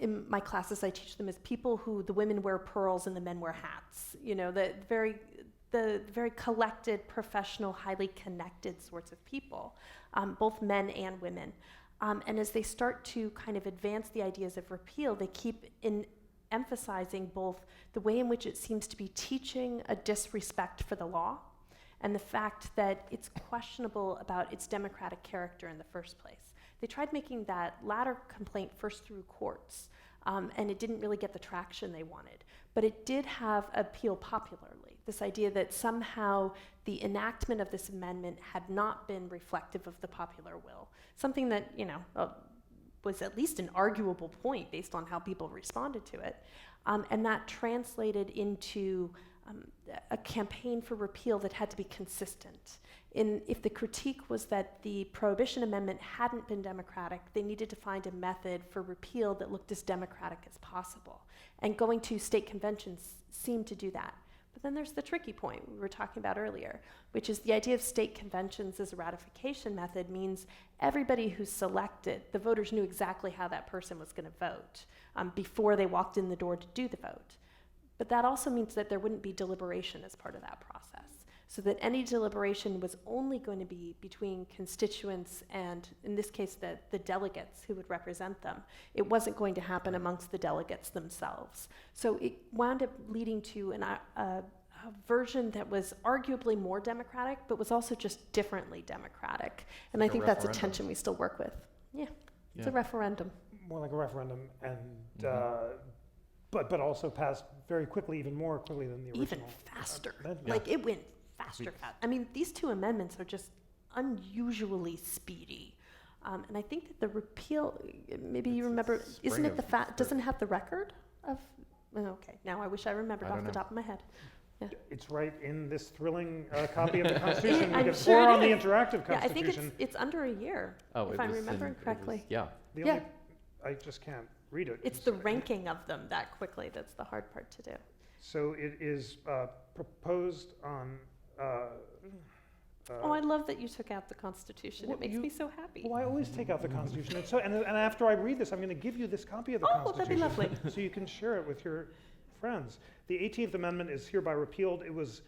Speaker 2: In my classes, I teach them as people who the women wear pearls and the men wear hats. You know, the very collected, professional, highly connected sorts of people, both men and women. And as they start to kind of advance the ideas of repeal, they keep emphasizing both the way in which it seems to be teaching a disrespect for the law, and the fact that it's questionable about its democratic character in the first place. They tried making that latter complaint first through courts, and it didn't really get the traction they wanted. But it did have appeal popularly, this idea that somehow the enactment of this amendment had not been reflective of the popular will, something that, was at least an arguable point based on how people responded to it. And that translated into a campaign for repeal that had to be consistent. If the critique was that the Prohibition Amendment hadn't been democratic, they needed to find a method for repeal that looked as democratic as possible. And going to state conventions seemed to do that. But then there's the tricky point we were talking about earlier, which is the idea of state conventions as a ratification method means everybody who's selected, the voters knew exactly how that person was going to vote before they walked in the door to do the vote. But that also means that there wouldn't be deliberation as part of that process, so that any deliberation was only going to be between constituents and, in this case, the delegates who would represent them. It wasn't going to happen amongst the delegates themselves. So it wound up leading to a version that was arguably more democratic, but was also just differently democratic. And
Speaker 3: Like
Speaker 2: I think
Speaker 3: a
Speaker 2: that's a
Speaker 3: referendum.
Speaker 2: tension we still work with. Yeah, it's a
Speaker 3: Yeah.
Speaker 2: referendum.
Speaker 1: More like a referendum, and but also passed very quickly, even more quickly than the original.
Speaker 2: Even faster.
Speaker 1: amendment.
Speaker 2: Like it went faster.
Speaker 3: Weeks.
Speaker 2: I mean, these two amendments are just unusually speedy. And I think that the repeal, maybe you
Speaker 3: It's
Speaker 2: remember, isn't
Speaker 3: spring
Speaker 2: it the
Speaker 3: of
Speaker 2: fact, doesn't it have the record of, okay, now I wish I remembered
Speaker 3: I
Speaker 2: off
Speaker 3: don't
Speaker 2: the
Speaker 3: know.
Speaker 2: top of my head.
Speaker 1: It's right in this thrilling copy of the Constitution.
Speaker 2: I'm
Speaker 1: we get
Speaker 2: sure
Speaker 1: four
Speaker 2: it
Speaker 1: on the
Speaker 2: is.
Speaker 1: interactive
Speaker 2: Yeah, I think
Speaker 1: Constitution.
Speaker 2: it's under a year,
Speaker 3: Oh,
Speaker 2: if I'm remembering correctly.
Speaker 3: Yeah.
Speaker 1: The
Speaker 2: yeah.
Speaker 1: only, I just can't read it.
Speaker 2: It's
Speaker 1: 'cause
Speaker 2: the
Speaker 1: I-
Speaker 2: ranking of them that quickly that's the hard part to do.
Speaker 1: So it is proposed on.
Speaker 2: Oh, I love that you took out the Constitution.
Speaker 1: well,
Speaker 2: It makes
Speaker 1: you-
Speaker 2: me so happy.
Speaker 1: Well, I always take out the Constitution, and so and after I read this, I'm going to give you this copy of the
Speaker 2: Oh, that'd be
Speaker 1: Constitution,
Speaker 2: lovely.
Speaker 1: so you can share it with your friends. The 18th Amendment is hereby repealed. It was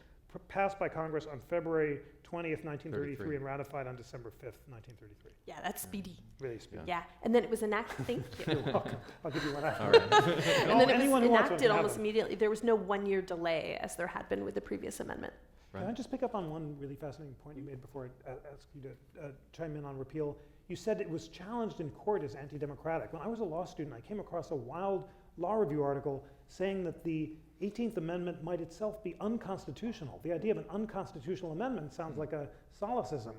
Speaker 1: passed by Congress on February 20th, 1933, and ratified on December 5th, 1933.
Speaker 2: Yeah, that's speedy.
Speaker 1: Really speedy.
Speaker 2: Yeah, and then it was enacted, thank you.
Speaker 1: You're welcome. I'll give you one after.
Speaker 3: All right.
Speaker 2: And then it
Speaker 1: anyone
Speaker 2: was
Speaker 1: who wants one
Speaker 2: enacted
Speaker 1: can have
Speaker 2: almost
Speaker 1: them.
Speaker 2: immediately. There was no 1 year delay as there had been with the previous amendment.
Speaker 1: Can I just pick up on one really fascinating point you made before I ask you to chime in on repeal? You said it was challenged in court as anti-democratic. When I was a law student, I came across a wild law review article saying that the 18th Amendment might itself be unconstitutional. The idea of an unconstitutional amendment sounds like a solecism.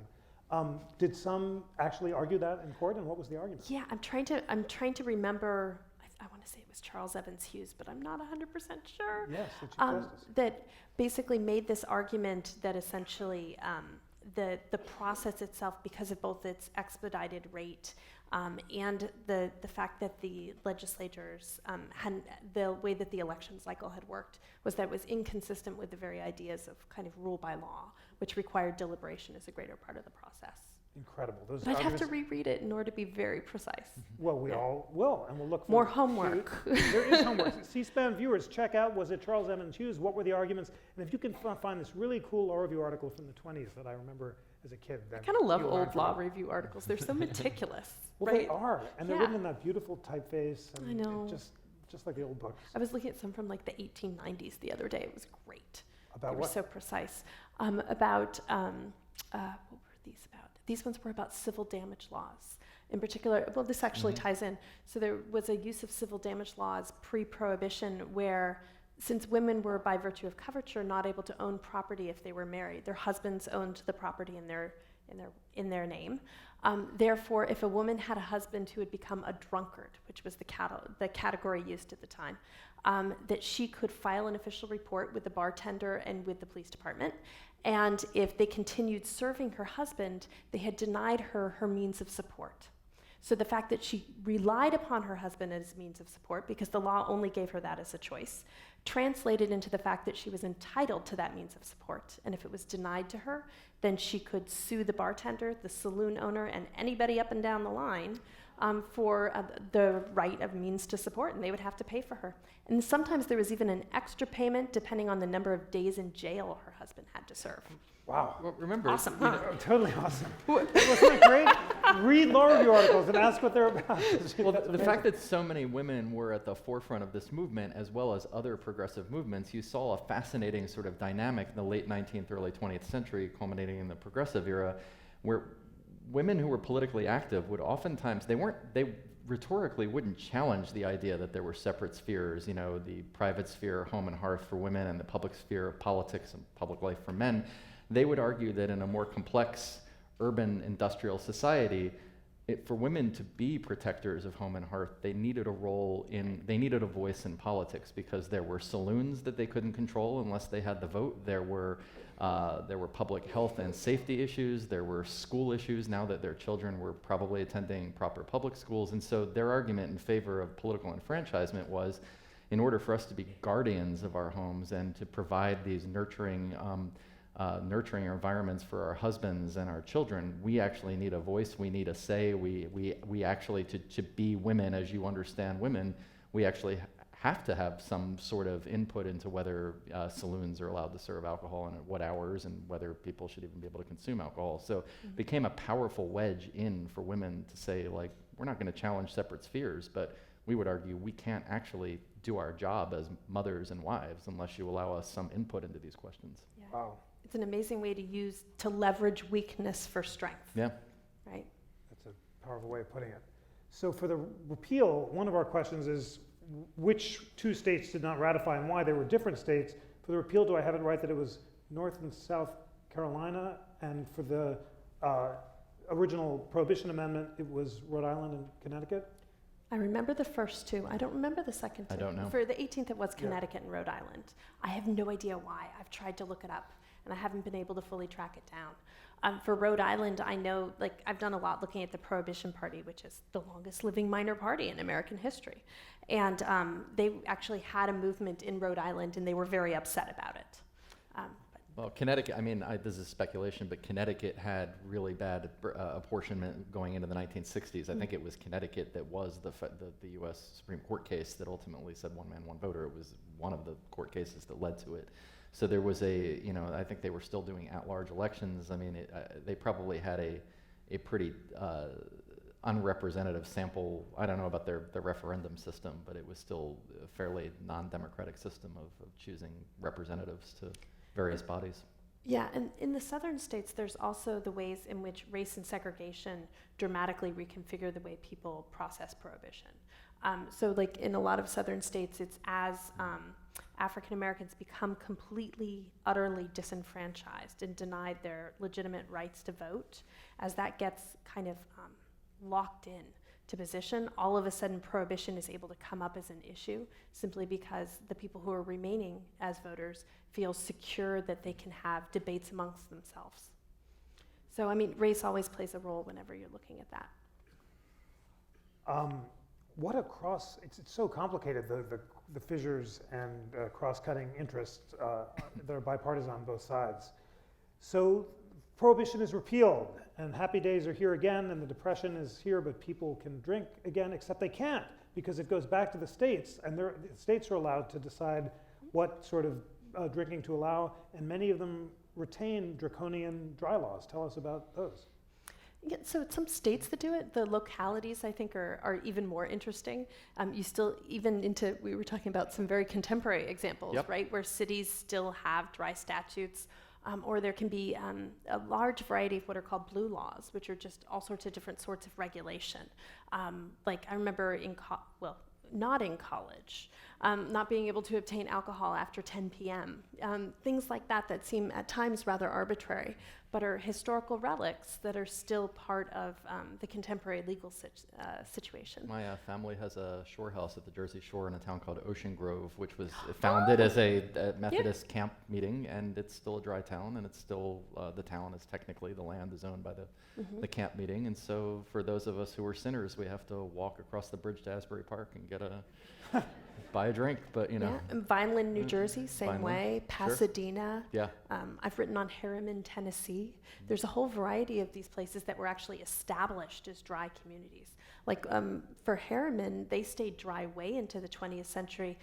Speaker 1: Did some actually argue that in court, and what was the argument?
Speaker 2: Yeah, I'm trying to remember. I want to say it was Charles Evans Hughes, but I'm not 100% sure.
Speaker 1: Yes, the Chief Justice.
Speaker 2: That basically made this argument that essentially the process itself, because of both its expedited rate and the fact that the legislatures hadn't, the way that the election cycle had worked, was that it was inconsistent with the very ideas of kind of rule by law, which required deliberation as a greater part of the process.
Speaker 1: Incredible. Those
Speaker 2: But I'd have to
Speaker 1: arguments-
Speaker 2: reread it in order to be very precise.
Speaker 1: Well, we
Speaker 2: Yeah.
Speaker 1: all will, and we'll look for
Speaker 2: More homework.
Speaker 1: There is homework. C-SPAN viewers, check out, was it Charles Evans Hughes? What were the arguments? And if you can find this really cool law review article from the 20s that I remember as a kid.
Speaker 2: I kind of love
Speaker 1: you'll learn
Speaker 2: old
Speaker 1: from
Speaker 2: law
Speaker 1: it.
Speaker 2: review articles. They're so meticulous.
Speaker 1: Well,
Speaker 2: right?
Speaker 1: they are, and they're
Speaker 2: Yeah.
Speaker 1: written in that beautiful typeface. And
Speaker 2: I know.
Speaker 1: Just like the old books.
Speaker 2: I was looking at some from like the 1890s the other day. It was great.
Speaker 1: About
Speaker 2: They were
Speaker 1: what?
Speaker 2: so precise. What were these about? These ones were about civil damage laws. In particular, well, this actually ties in. So there was a use of civil damage laws pre-Prohibition where, since women were by virtue of coverture not able to own property if they were married, their husbands owned the property in in their name. Therefore, if a woman had a husband who had become a drunkard, which was the category used at the time, that she could file an official report with the bartender and with the police department. And if they continued serving her husband, they had denied her her means of support. So the fact that she relied upon her husband as means of support, because the law only gave her that as a choice, translated into the fact that she was entitled to that means of support. And if it was denied to her, then she could sue the bartender, the saloon owner, and anybody up and down the line for the right of means to support, and they would have to pay for her. And sometimes there was even an extra payment depending on the number of days in jail her husband had to serve.
Speaker 1: Wow.
Speaker 3: Well, remember,
Speaker 2: Awesome, huh?
Speaker 1: Totally awesome. Wasn't that great? Read law review articles and ask what they're about.
Speaker 3: well, the fact that so many women were at the forefront of this movement, as well as other progressive movements, you saw a fascinating sort of dynamic in the late 19th, early 20th century, culminating in the progressive era, where women who were politically active would oftentimes, they rhetorically wouldn't challenge the idea that there were separate spheres, you know, the private sphere, home and hearth for women, and the public sphere of politics and public life for men. They would argue that in a more complex urban industrial society, for women to be protectors of home and hearth, they needed a voice in politics, because there were saloons that they couldn't control unless they had the vote. There were public health and safety issues. There were school issues now that their children were probably attending proper public schools. And so their argument in favor of political enfranchisement was, in order for us to be guardians of our homes and to provide these nurturing environments for our husbands and our children, we actually need a voice, we need a say, we actually, to be women as you understand women, we actually have to have some sort of input into whether saloons are allowed to serve alcohol and at what hours, and whether people should even be able to consume alcohol. So it became a powerful wedge in for women to say, like, we're not going to challenge separate spheres, but we would argue we can't actually do our job as mothers and wives unless you allow us some input into these questions.
Speaker 2: Yeah.
Speaker 1: Wow.
Speaker 2: It's an amazing way to leverage weakness for strength.
Speaker 3: Yeah.
Speaker 2: Right?
Speaker 1: That's a powerful way of putting it. So for the repeal, one of our questions is, which two states did not ratify and why? There were different states. For the repeal, do I have it right that it was North and South Carolina? And for the original Prohibition Amendment, it was Rhode Island and Connecticut?
Speaker 2: I remember the first two. I don't remember the second two.
Speaker 3: I don't know.
Speaker 2: For the 18th, it was Connecticut and Rhode Island. I have no idea why. I've tried to look it up, and I haven't been able to fully track it down. For Rhode Island, I know, like, I've done a lot looking at the Prohibition Party, which is the longest living minor party in American history. And they actually had a movement in Rhode Island, and they were very upset about it.
Speaker 3: Well, Connecticut, I mean, this is speculation, but Connecticut had really bad apportionment going into the 1960s. I think it was Connecticut that was the U.S. Supreme Court case that ultimately said one man, one voter. It was one of the court cases that led to it. So there was I think they were still doing at-large elections. I mean, they probably had a pretty unrepresentative sample. I don't know about their referendum system, but it was still a fairly non-democratic system of choosing representatives to various bodies.
Speaker 2: Yeah, and in the southern states, there's also the ways in which race and segregation dramatically reconfigure the way people process prohibition. So like in a lot of southern states, it's as African Americans become completely, utterly disenfranchised and denied their legitimate rights to vote, as that gets kind of locked in to position, all of a sudden prohibition is able to come up as an issue simply because the people who are remaining as voters feel secure that they can have debates amongst themselves. So, I mean, race always plays a role whenever you're looking at that.
Speaker 1: It's so complicated, the fissures and cross-cutting interests that are bipartisan on both sides. So Prohibition is repealed, and happy days are here again, and the Depression is here, but people can drink again, except they can't, because it goes back to the states, and the states are allowed to decide what sort of drinking to allow, and many of them retain draconian dry laws. Tell us about those.
Speaker 2: Yeah, so some states that do it, the localities I think are even more interesting. You still, we were talking about some very contemporary examples,
Speaker 3: Yep.
Speaker 2: right, where cities still have dry statutes, or there can be a large variety of what are called blue laws, which are just all sorts of different sorts of regulation. Like I remember not in college, not being able to obtain alcohol after 10 p.m., things like that seem at times rather arbitrary. but are historical relics that are still part of the contemporary legal situation.
Speaker 3: My family has a shore house at the Jersey Shore in a town called Ocean Grove, which was founded as a Methodist camp meeting, and it's still a dry town, and it's still, the town is technically, the land is owned by the camp meeting, and so for those of us who are sinners, we have to walk across the bridge to Asbury Park and get buy a drink, but you know.
Speaker 2: Yeah. Vineland, New Jersey, same
Speaker 3: Vineland,
Speaker 2: way.
Speaker 3: sure.
Speaker 2: Pasadena.
Speaker 3: Yeah.
Speaker 2: I've written on Harriman, Tennessee. There's a whole variety of these places that were actually established as dry communities. Like for Harriman, they stayed dry way into the 20th century,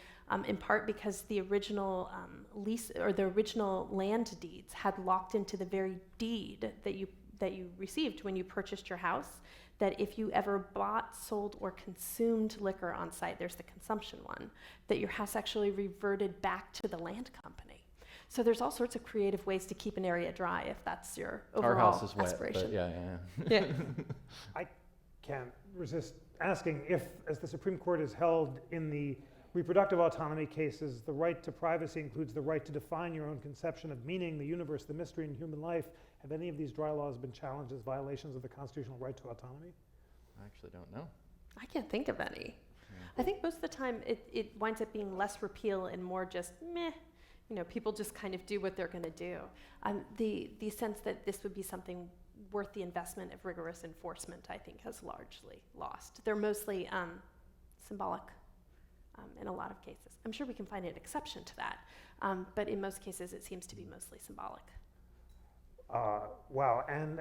Speaker 2: in part because the original lease or the original land deeds had locked into the very deed that you received when you purchased your house, that if you ever bought, sold, or consumed liquor on site, there's the consumption one, that your house actually reverted back to the land company. So there's all sorts of creative ways to keep an area dry if that's your overall
Speaker 3: Our house is wet,
Speaker 2: aspiration.
Speaker 3: but yeah.
Speaker 2: Yeah.
Speaker 1: I can't resist asking if, as the Supreme Court has held in the reproductive autonomy cases, the right to privacy includes the right to define your own conception of meaning, the universe, the mystery in human life. Have any of these dry laws been challenged as violations of the constitutional right to autonomy?
Speaker 3: I actually don't know.
Speaker 2: I can't think of any.
Speaker 3: Yeah.
Speaker 2: I think most of the time it winds up being less repeal and more just meh. You know, people just kind of do what they're going to do. The sense that this would be something worth the investment of rigorous enforcement, I think, has largely lost. They're mostly symbolic in a lot of cases. I'm sure we can find an exception to that, but in most cases it seems to be mostly symbolic.
Speaker 1: Wow, and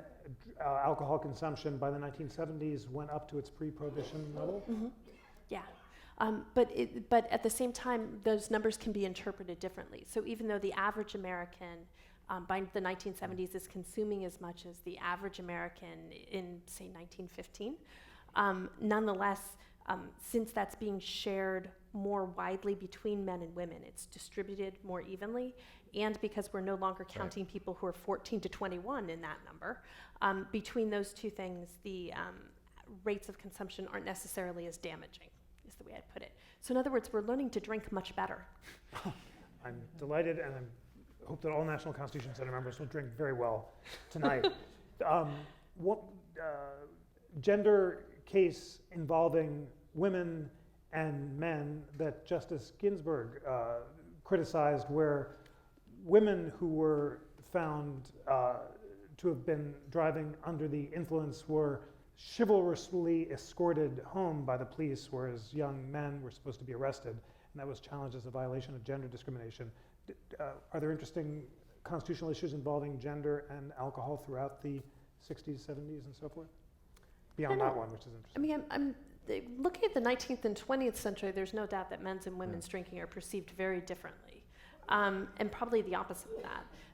Speaker 1: alcohol consumption by the 1970s went up to its pre-prohibition level?
Speaker 2: Mm-hmm. Yeah. But at the same time, those numbers can be interpreted differently. So even though the average American by the 1970s is consuming as much as the average American in, say, 1915, nonetheless, since that's being shared more widely between men and women, it's distributed more evenly, and because we're no longer counting people who are 14 to 21 in that number, between those two things, the rates of consumption aren't necessarily as damaging, is the way I'd put it. So in other words, we're learning to drink much better.
Speaker 1: I'm delighted, and I hope that all National Constitution Center members will drink very well tonight. Gender case involving women and men that Justice Ginsburg criticized, where women who were found to have been driving under the influence were chivalrously escorted home by the police, whereas young men were supposed to be arrested, and that was challenged as a violation of gender discrimination. Are there interesting constitutional issues involving gender and alcohol throughout the 60s, 70s, and so forth? Beyond that one, which is interesting.
Speaker 2: I mean, looking at the 19th and 20th century, there's no doubt that men's and women's drinking are perceived very differently. And probably the opposite of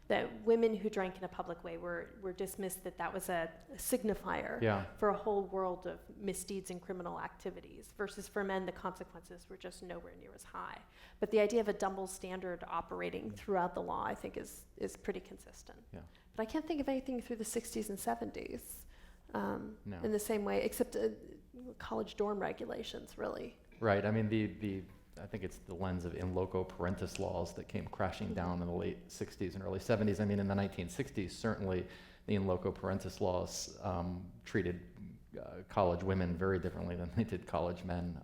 Speaker 2: that women who drank in a public way were dismissed, that was a signifier for a whole world of misdeeds and criminal activities, versus for men, the consequences were just nowhere near as high. But the idea of a double standard operating throughout the law, I think, is pretty consistent. Yeah. But I can't think of anything through the 60s and 70s in the same way, except college dorm regulations, really.
Speaker 3: Right. I mean, I think it's the lens of in loco parentis laws that came crashing down in the late 60s and early 70s. I mean, in the 1960s, certainly the in loco parentis laws treated college women very differently than they did college men.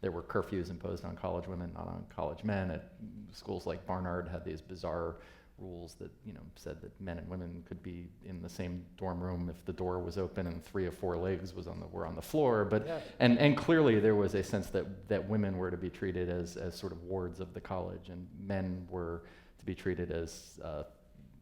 Speaker 3: There were curfews imposed on college women, not on college men. At schools like Barnard had these bizarre rules that said that men and women could be in the same dorm room if the door was open and 3 of 4 legs were on the floor. But and clearly there was a sense that women were to be treated as sort of wards of the college, and men were to be treated as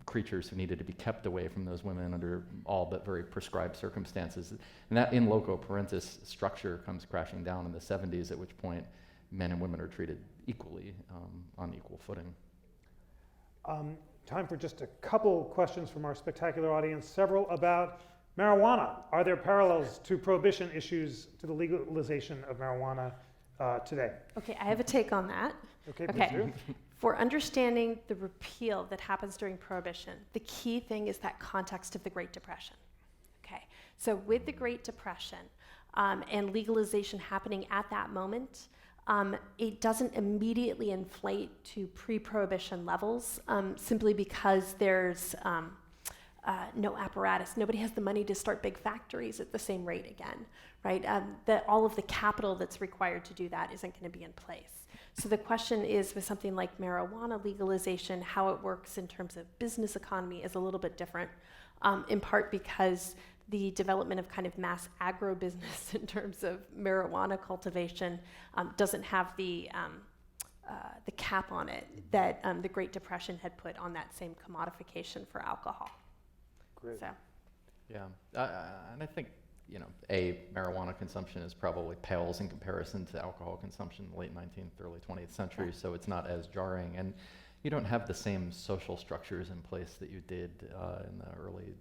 Speaker 3: creatures who needed to be kept away from those women under all but very prescribed circumstances. And that in loco parentis structure comes crashing down in the 70s, at which point men and women are treated equally on equal footing.
Speaker 1: Time for just a couple questions from our spectacular audience, several about marijuana. Are there parallels to prohibition issues to the legalization of marijuana today?
Speaker 2: Okay, I have a take on that.
Speaker 1: Okay, please do.
Speaker 2: For understanding the repeal that happens during Prohibition, the key thing is that context of the Great Depression. Okay, so with the Great Depression and legalization happening at that moment, it doesn't immediately inflate to pre-Prohibition levels simply because there's no apparatus. Nobody has the money to start big factories at the same rate again, right? That all of the capital that's required to do that isn't going to be in place. So the question is, with something like marijuana legalization, how it works in terms of business economy is a little bit different, in part because the development of kind of mass agro-business in terms of marijuana cultivation doesn't have the cap on it that the Great Depression had put on that same commodification for alcohol.
Speaker 1: Great.
Speaker 2: So.
Speaker 3: Yeah, and I think, marijuana consumption is probably pales in comparison to alcohol consumption in the late 19th, early 20th century, so it's not as jarring. And you don't have the same social structures in place that you did in the early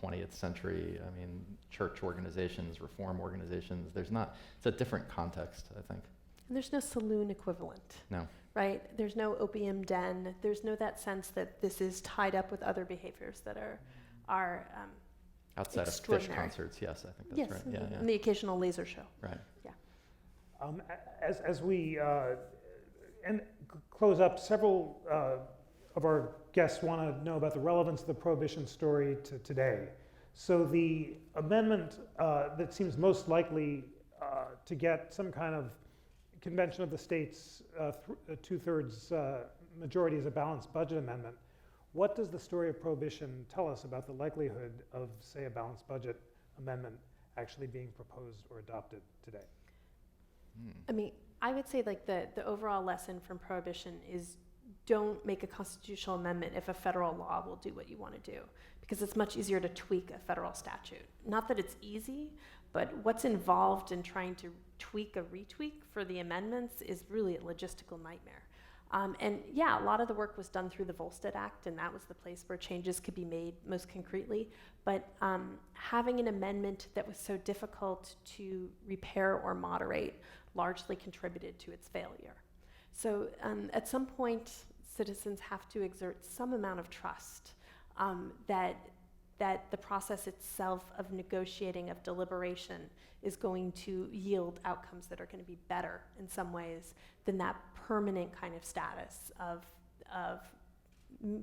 Speaker 3: 20th century. I mean, church organizations, reform organizations, it's a different context, I think.
Speaker 2: And there's no saloon equivalent.
Speaker 3: No.
Speaker 2: Right? There's no opium den. There's no that sense that this is tied up with other behaviors that are
Speaker 3: outside of Fish concerts, yes, I think that's right. Yeah,
Speaker 2: and the occasional laser show.
Speaker 3: Right.
Speaker 2: Yeah.
Speaker 1: As we close up, several of our guests want to know about the relevance of the Prohibition story to today. So the amendment that seems most likely to get some kind of convention of the states, two-thirds majority is a balanced budget amendment. What does the story of Prohibition tell us about the likelihood of, say, a balanced budget amendment actually being proposed or adopted today?
Speaker 2: I mean, I would say like the overall lesson from Prohibition is don't make a constitutional amendment if a federal law will do what you want to do, because it's much easier to tweak a federal statute. Not that it's easy, but what's involved in trying to tweak a retweak for the amendments is really a logistical nightmare. And yeah, a lot of the work was done through the Volstead Act, and that was the place where changes could be made most concretely. But having an amendment that was so difficult to repair or moderate largely contributed to its failure. So at some point, citizens have to exert some amount of trust that the process itself of negotiating, of deliberation, is going to yield outcomes that are going to be better in some ways than that permanent kind of status of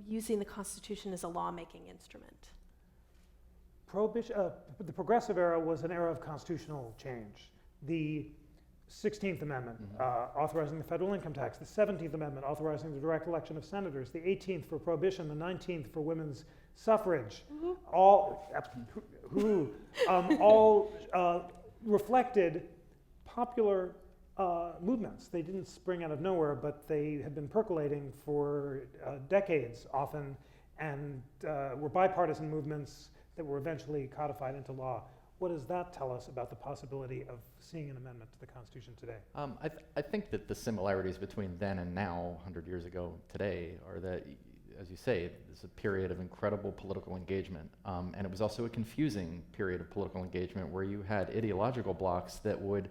Speaker 2: using the Constitution as a lawmaking instrument.
Speaker 1: The Progressive Era was an era of constitutional change. The 16th Amendment, authorizing the federal income tax, the 17th Amendment, authorizing the direct election of senators, the 18th for prohibition, the 19th for women's suffrage, all reflected popular movements. They didn't spring out of nowhere, but they had been percolating for decades often, and were bipartisan movements that were eventually codified into law. What does that tell us about the possibility of seeing an amendment to the Constitution today?
Speaker 3: I think that the similarities between then and now, 100 years ago today, are that, as you say, it's a period of incredible political engagement. And it was also a confusing period of political engagement where you had ideological blocks that would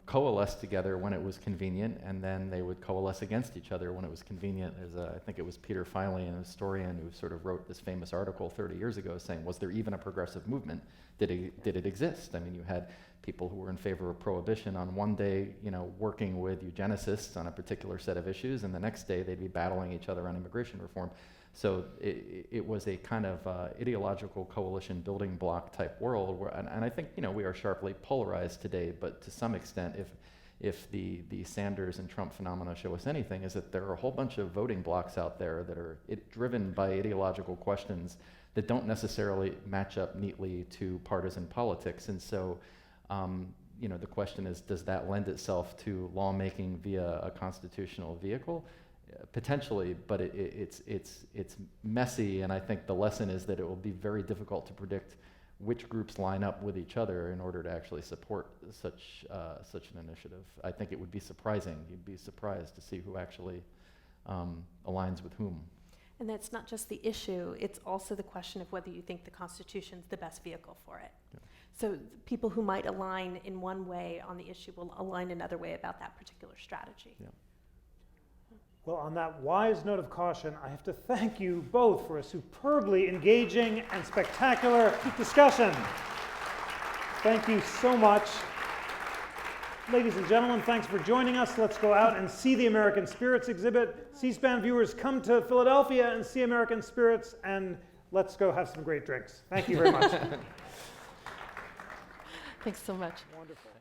Speaker 3: coalesce together when it was convenient, and then they would coalesce against each other when it was convenient. I think it was Peter Filey, an historian, who sort of wrote this famous article 30 years ago saying, was there even a progressive movement? Did it exist? I mean, you had people who were in favor of prohibition on one day, working with eugenicists on a particular set of issues, and the next day they'd be battling each other on immigration reform. So it was a kind of ideological coalition building block type world, and I think we are sharply polarized today. But to some extent, if the Sanders and Trump phenomena show us anything, is that there are a whole bunch of voting blocks out there that are driven by ideological questions that don't necessarily match up neatly to partisan politics. And so, the question is, does that lend itself to lawmaking via a constitutional vehicle? Potentially, but it's messy, and I think the lesson is that it will be very difficult to predict which groups line up with each other in order to actually support such an initiative. I think it would be surprising. You'd be surprised to see who actually aligns with whom.
Speaker 2: And that's not just the issue, it's also the question of whether you think the Constitution's the best vehicle for it. Yeah. So people who might align in one way on the issue will align another way about that particular strategy.
Speaker 3: Yeah.
Speaker 1: Well, on that wise note of caution, I have to thank you both for a superbly engaging and spectacular discussion. Thank you so much. Ladies and gentlemen, thanks for joining us. Let's go out and see the American Spirits exhibit. C-SPAN viewers, come to Philadelphia and see American Spirits, and let's go have some great drinks. Thank you very much.
Speaker 2: Thanks so much.
Speaker 1: Wonderful.